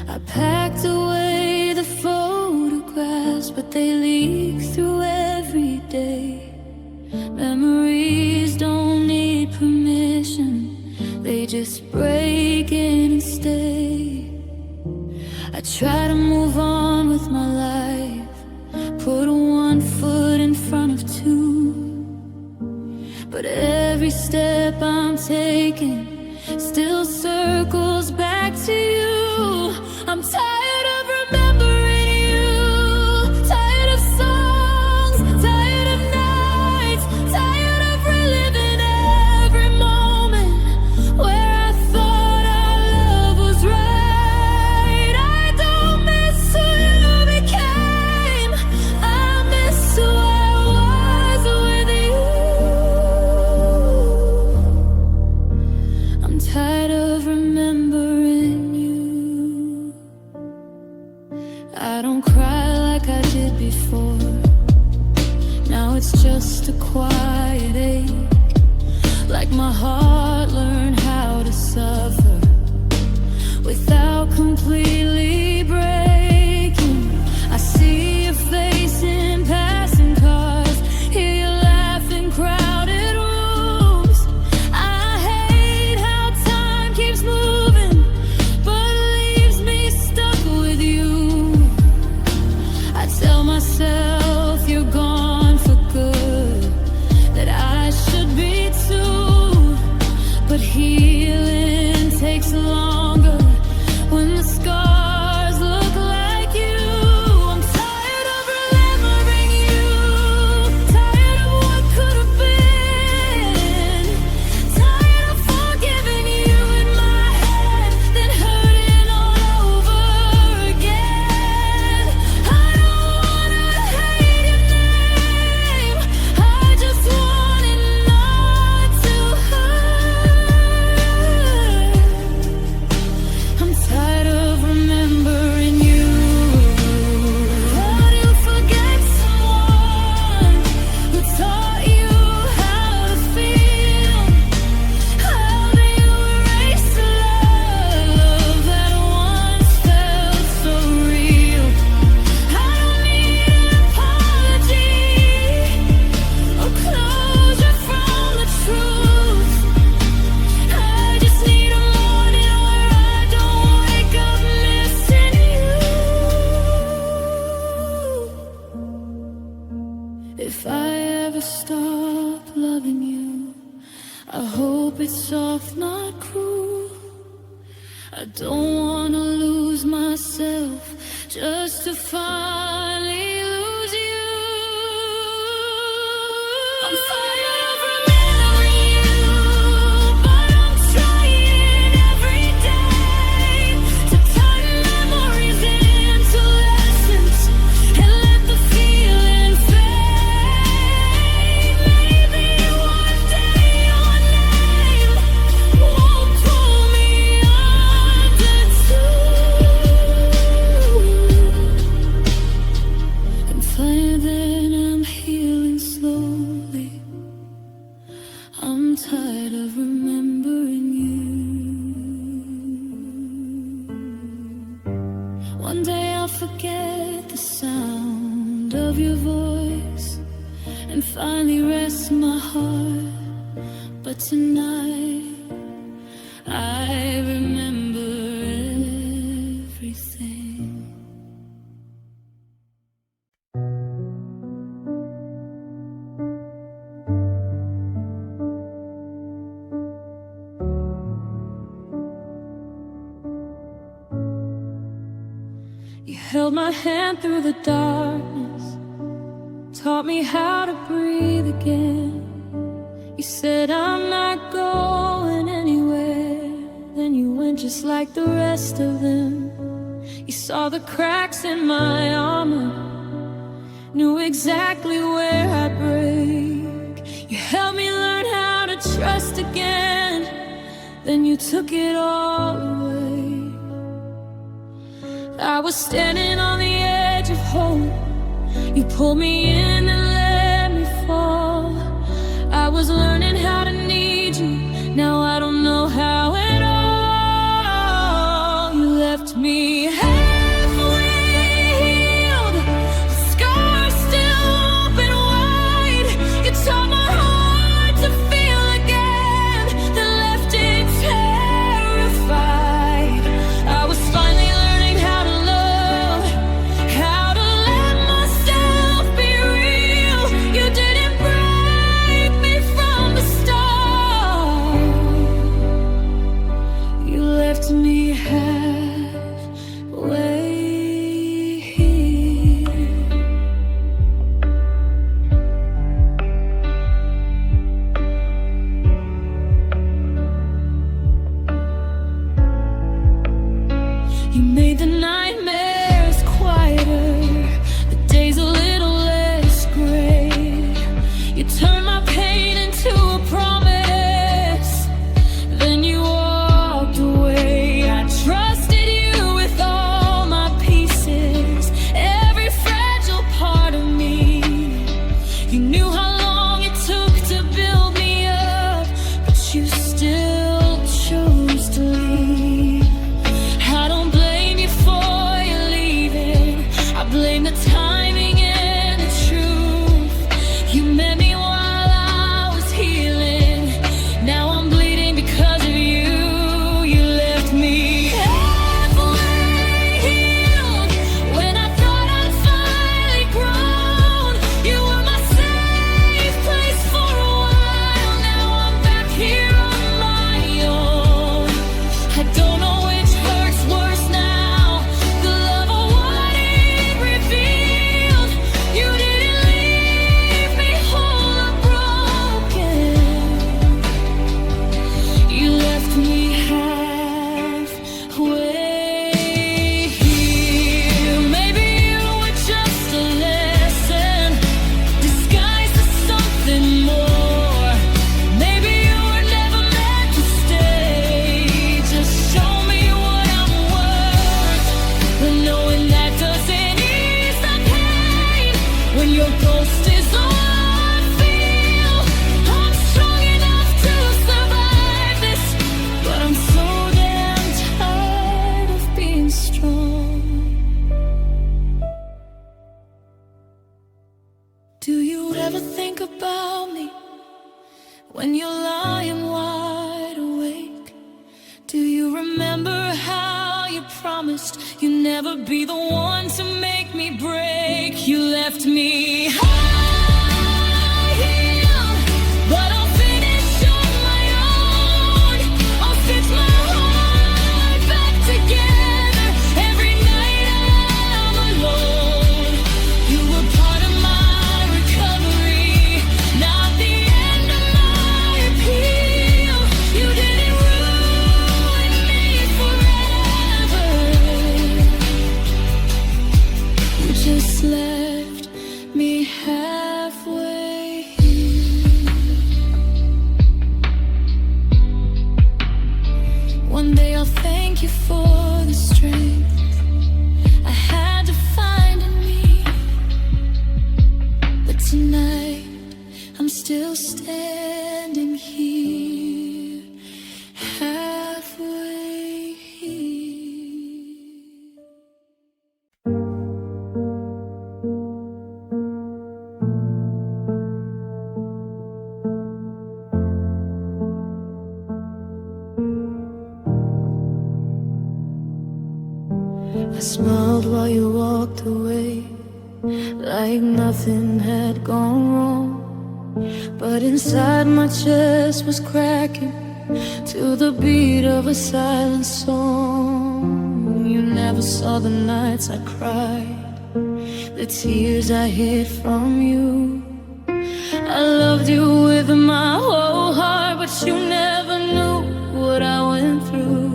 I packed away the photographs, but they leak through every day. Memories don't need permission, they just break in and stay. I try to move on with my life, put one foot in front of two, but every step I'm taking still circles back to you. I'm tired of remembering you, tired of songs, tired of nights, tired of reliving every moment where I thought our love was right. I don't miss who you became, I miss who I was with you. I'm tired of remembering you. I don't cry like I did before. Now it's just a quiet ache, like my heart learned how to suffer without completely breaking. I see your face in passing cars, hear you laugh in crowded rooms. I hate how time keeps moving, but leaves me stuck with you. I tell myself you're gone for good, that I should be too, but healing takes longer when the scars look like you. I'm tired of remembering you, tired of what could have been, tired of forgiving you in my head, then hurting all over again. I don't wanna hate your name, I just want it not to hurt. I'm tired of remembering you. How do you forget someone who taught you how to feel? How do you erase the love that once felt so real? I don't need an apology or closure from the truth. I just need a morning where I don't wake up missing you. If I ever stop loving you, I hope it's soft, not cruel. I don't wanna lose myself just to finally lose you. I'm tired of remembering you, but I'm forget the sound of your voice and finally rest my heart. But tonight I remember everything. You held my hand through the darkness, taught me how to breathe again. You said I'm not going anywhere, then you went just like the rest of them. You saw the cracks in my armor, knew exactly where I'd break. You helped me learn how to trust again, then you took it all away. I was standing on the edge of hope, you pulled me in and let me fall. I was learning how to need you, now I don't know how at all. You left me halfway healed, the scars still open wide. You taught my heart to feel again, then left it terrified. I was finally learning how to love, how to let myself be real. You didn't break me from the start. You left me halfway here. You made the nightmares quieter, the days a little less gray. You turned my pain into a promise, then you walked away. I trusted you with all my pieces, every fragile part of me. You knew how long it took to build me up, but you still chose to leave. I don't blame you for you leaving, I blame the timing and the truth. You met me while I was healing, now I'm bleeding because of you. You left me halfway healed, when I thought I'd finally grown. You were my safe place for a while, now I'm back here on my own. I don't know which hurts worse now, the love or what it revealed. You didn't leave me whole or broken, you left me halfway here. Maybe you were just a lesson disguised as something more. Maybe you were never meant to stay, just show me what I'm worth. But knowing that doesn't ease the pain, when your ghost is all I feel. I'm strong enough to survive this, but I'm so damn tired of being strong. Do you ever think about me when you're lying wide awake? Do you remember how you promised you'd never be the one to make me break? You left me high healed, but I'll finish on my own. I'll stitch my heart back together every night I'm alone. You were part of my recovery, not the end of my appeal. You didn't ruin me forever, you just left me halfway here. One day I'll thank you for the strength I had to find in me, but tonight I'm still standing here, halfway here. I smiled while you walked away, like nothing had gone wrong. But inside my chest was cracking to the beat of a silent song. You never saw the nights I cried, the tears I hid from you. I loved you with my whole heart, but you never knew what I went through.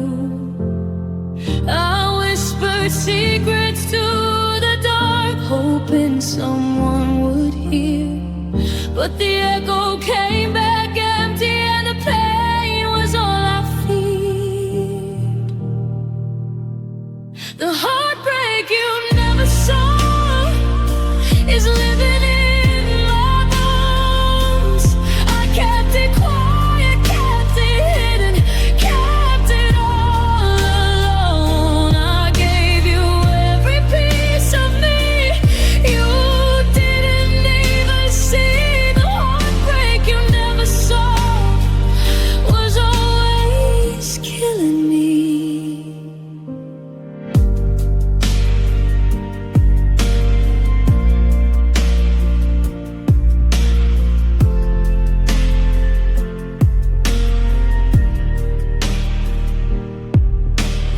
I whispered secrets to the dark, hoping someone would hear. But the echo came back empty, and the pain was all I feared. The heartbreak you never saw is living in my bones. I kept it quiet, kept it hidden, kept it all alone. I gave you every piece of me you didn't even see. The heartbreak you never saw was always killing me.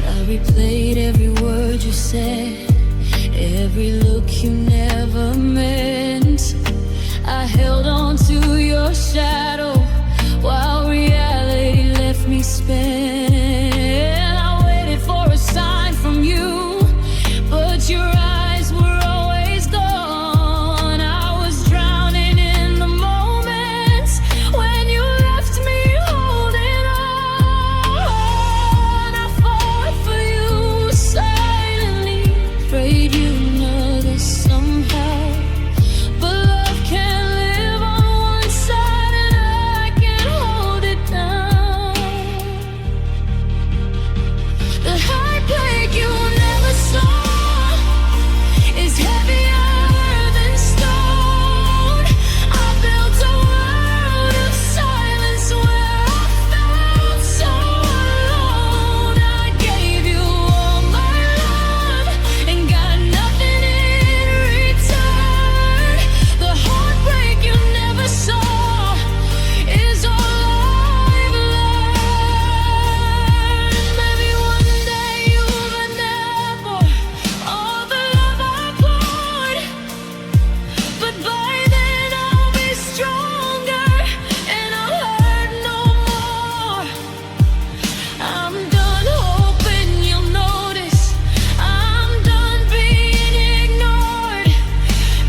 I replayed every word you said, every look you never meant. I held on to your shadow while reality left me spent. I waited for a sign from you, but your eyes were always gone. I was drowning in the moments when you left me holding on. I fought for you silently, prayed you'd notice somehow. But love can't live on one side, and I can't hold it down. The heartbreak you never saw is heavier than stone. I built a world of silence where I felt so alone. I gave you all my love and got nothing in return. The heartbreak you never saw is all I've learned. Maybe one day you'll remember all the love I poured, but by then I'll be stronger and I'll hurt no more. I'm done hoping you'll notice. I'm done being ignored.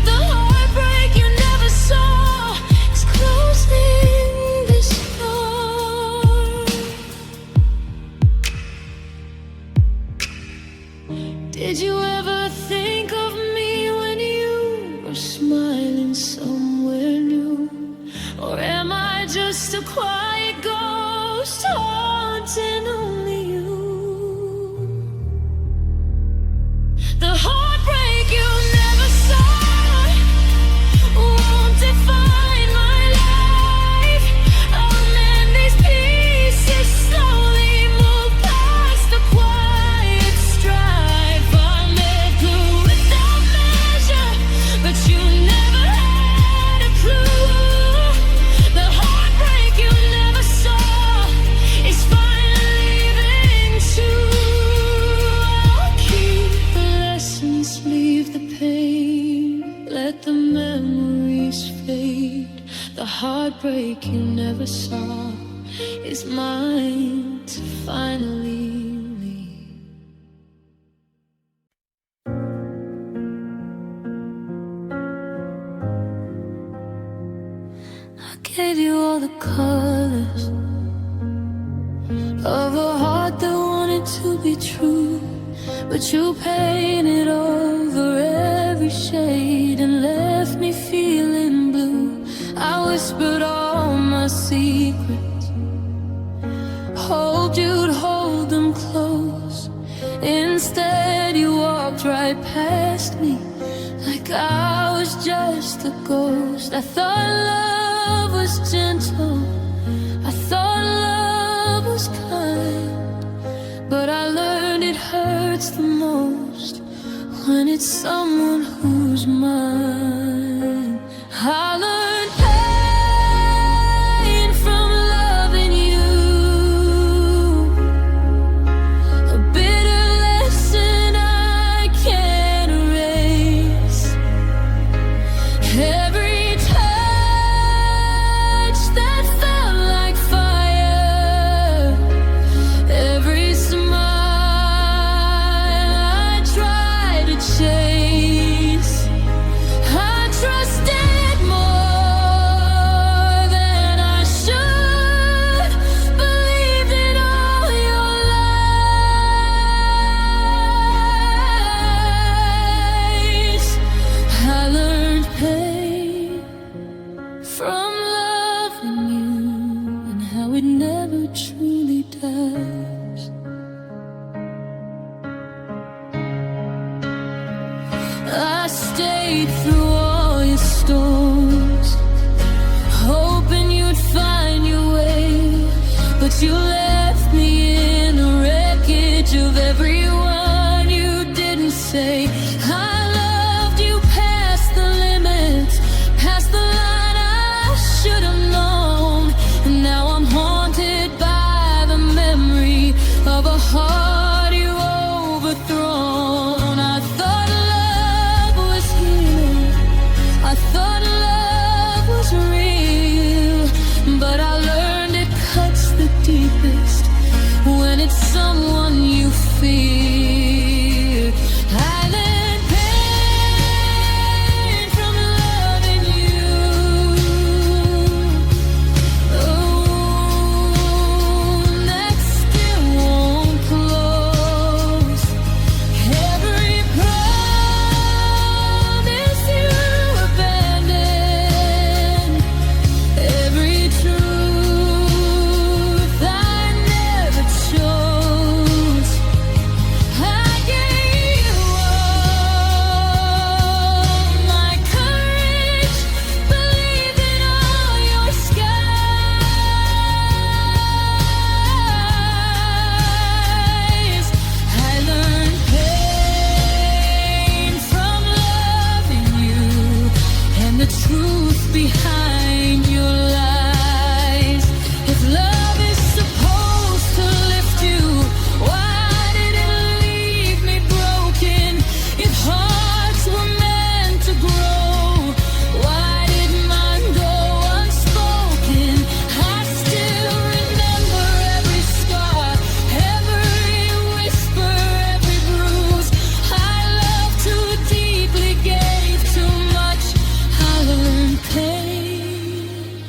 The heartbreak you never saw is closing this door. Did you ever think of me when you were smiling somewhere new? Or am I just a quiet ghost haunting only you? The heartbreak you never saw won't define my life. I'll mend these pieces slowly, move past the quiet strife. I met blue without measure, but you never had a clue. The heartbreak you never saw is finally leaving too. I'll keep the lessons, leave the pain, let the memories fade. The heartbreak you never saw is mine to finally leave. I gave you all the colors of a heart that wanted to be true, but you painted over every shade and left me feeling blue. I whispered all my secrets, hoped you'd hold them close. Instead you walked right past me like I was just a ghost. I thought love was gentle, I thought love was kind, but I learned it hurts the most when it's someone who's mine. I learned pain from loving you, a bitter lesson I can't erase. Every touch that felt like fire, every smile I tried to chase. I trusted more than I should, believed in all your lies. I learned pain from loving you and how it never truly does. I stayed through all your storms, hoping you'd find your way, but you left me in the wreckage of everyone you didn't say. I loved you past the limits, past the line I should have known, and now I'm haunted by the memory of a heart you overthrown. I thought love was healing, I thought love was real, but I learned it cuts the deepest when it's someone you fear. I learned pain from loving you. Oh, that still won't close. Every promise you abandoned, every truth I never chose. I gave you all my courage, believed in all your skies. I learned pain from loving you and the truth behind your lies. If love is supposed to lift you, why did it leave me broken? If hearts were meant to grow, why did mine go unspoken? I still remember every scar, every whisper, every bruise. I loved too deeply, gave too much. I learned pain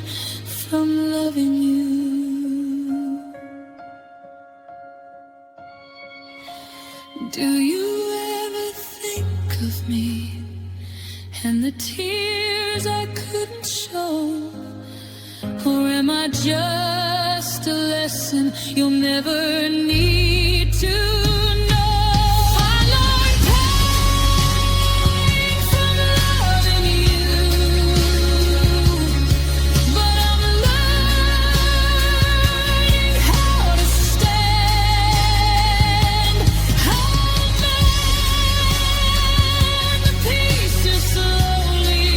from loving you. Do you ever think of me and the tears I couldn't show? Or am I just a lesson you'll never need to know? I learned pain from loving you, but I'm learning how to stand. I'll mend the pieces slowly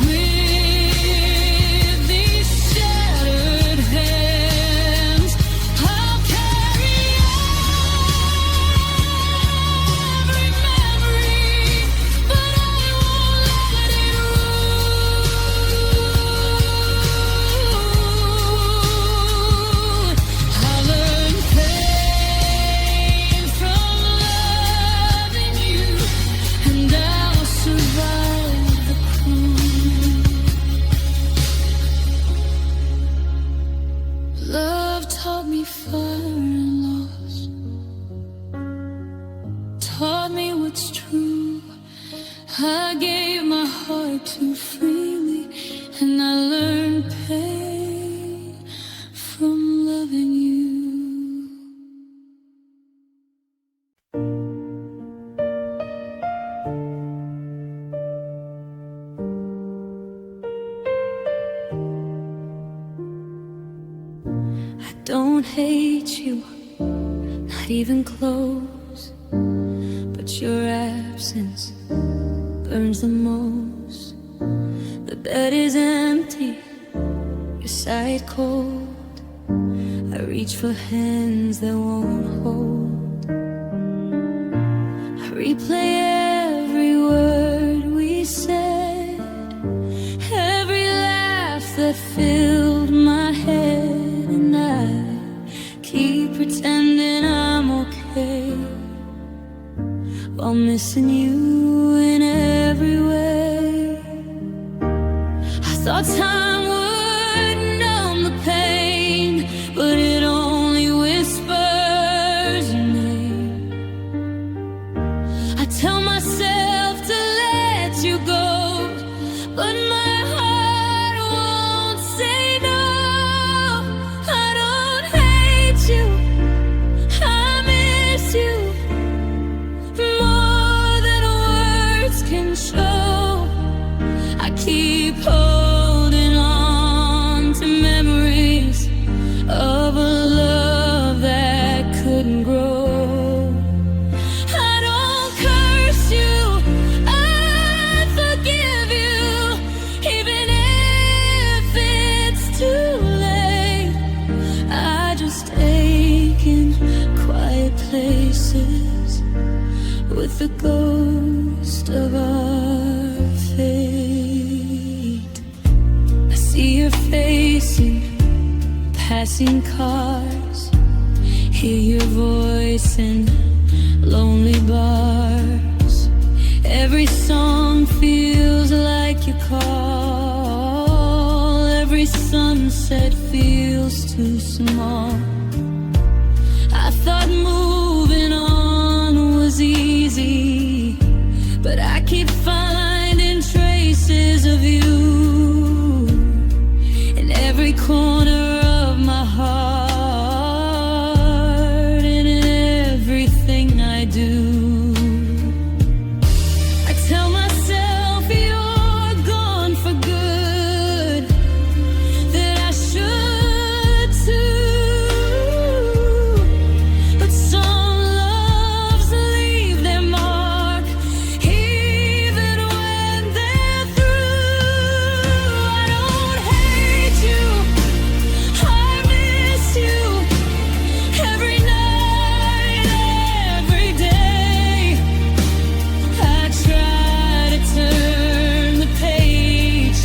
with these shattered hands. I'll carry every memory, but I won't let it rule. I learned pain from loving you, and I'll survive the cruise. Love taught me fire and loss, taught me what's true. I gave my heart too freely, and I learned pain from loving you. I don't hate you, not even close. but your absence burns the most. The bed is empty, your side cold. I reach for hands that won't hold. I replay every word we said, every laugh that filled my head, and I keep pretending I'm okay while missing you in every way. I thought time would numb the pain, but it only whispers your name. I tell myself to let you go, but my heart won't say no. I don't hate you, I miss you more than words can show. I keep holding on to memories of a love that couldn't grow. I don't curse you, I forgive you, even if it's too late. I just ache in quiet places with the ghost of our fate. I see your face in passing cars, hear your voice in lonely bars. Every song feels like your call, every sunset feels too small. I thought moving on was easy, but I keep finding traces of you in every corner of my heart and in everything I do. I tell myself you're gone for good, that I should too, but some loves leave their mark even when they're through. I don't hate you, I miss you every night, every day. I try to turn the page,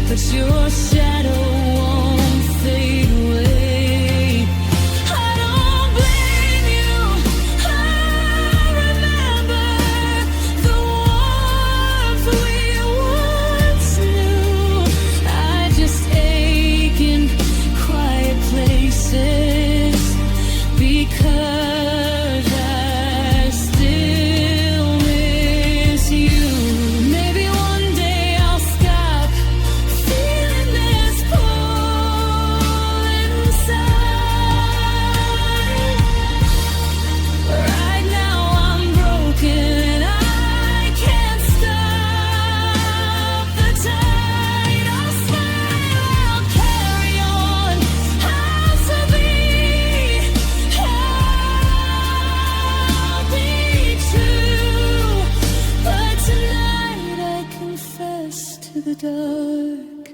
but your shadow won't fade away. I don't blame you, I remember the warmth we once knew. I just ache in quiet places because I still miss you. Maybe one day I'll stop feeling this pull inside. Right now I'm broken and I can't stop the tide. I'll smile, I'll carry on, I'll survive, I'll be true. But tonight I confess to the dark,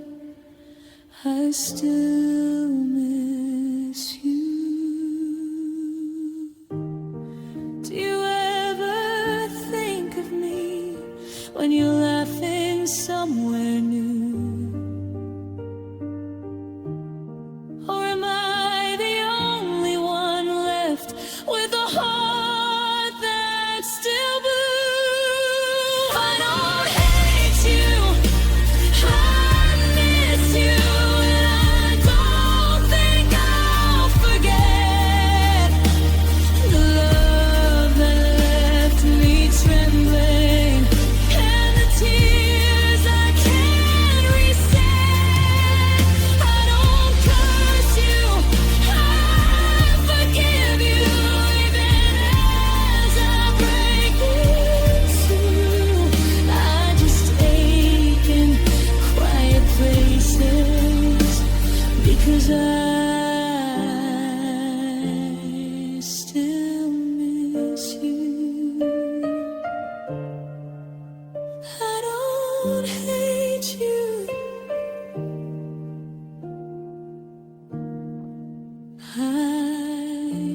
I still miss you. Do you ever think of me when you're laughing somewhere new? Or am I the only one left with a heart that's still blue? I don't hate you, I miss you, and I don't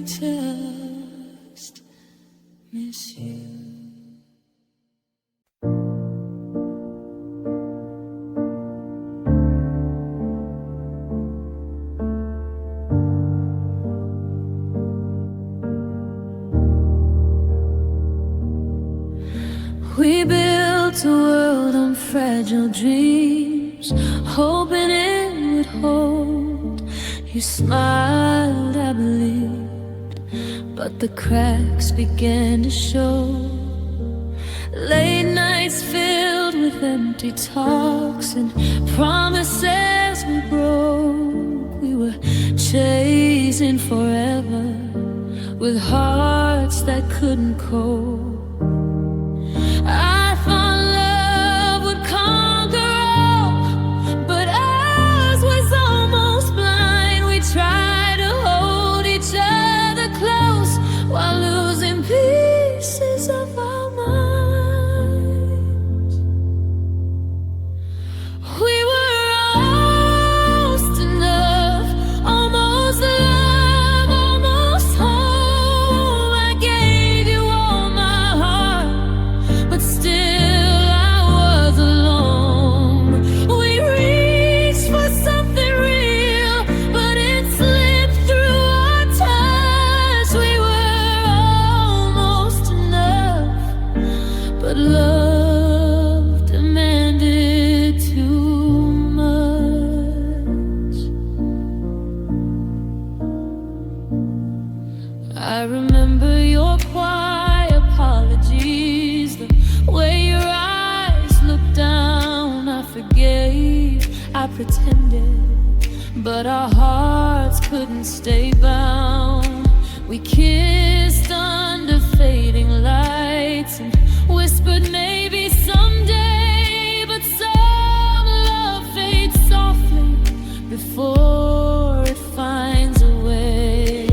just miss you. We built a world on fragile dreams, hoping it would hold. You smiled, I believed, but the cracks began to show. Late nights filled with empty talks and promises we broke. We were chasing forever with hearts that couldn't cope. I thought love would conquer all, but ours was almost blind. We tried to hold each other close while losing pieces of our minds. We were almost enough, almost love, almost home. I gave you all my heart, but still I was alone. We reached for something real, but it slipped through our touch. We were almost enough, but love demanded too much. I remember your quiet apologies, the way your eyes looked down. I forgave, I pretended, but our hearts couldn't stay bound. We kissed under fading lights and whispered maybe someday, but some love fades softly before it finds a way.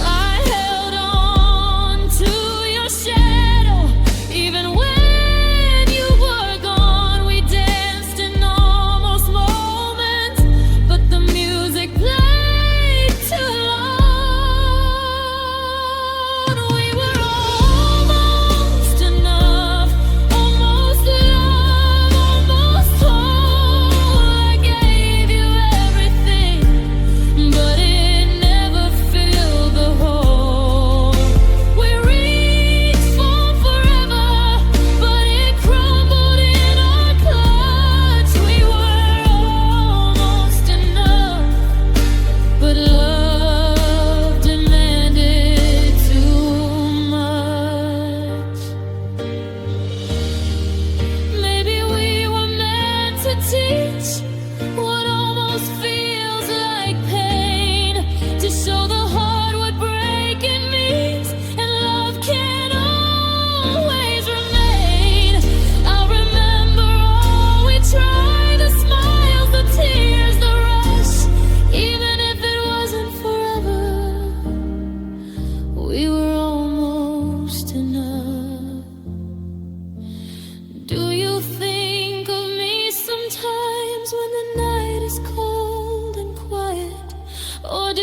I held on to your shadow even when you were gone. We danced in almost moments, but the music played too loud. We were almost enough, almost love, almost whole. I gave you everything, but it never filled the hole. We reached for forever, but it crumbled in our clutch. We were almost enough, but love demanded too much. Maybe we were meant to teach what almost feels like pain, to show the heart what breaking means, and love can always remain. I remember all we tried, the smiles, the tears, the rush. Even if it wasn't forever, we were almost enough. Do you think of me sometimes when the night is cold and quiet? Or do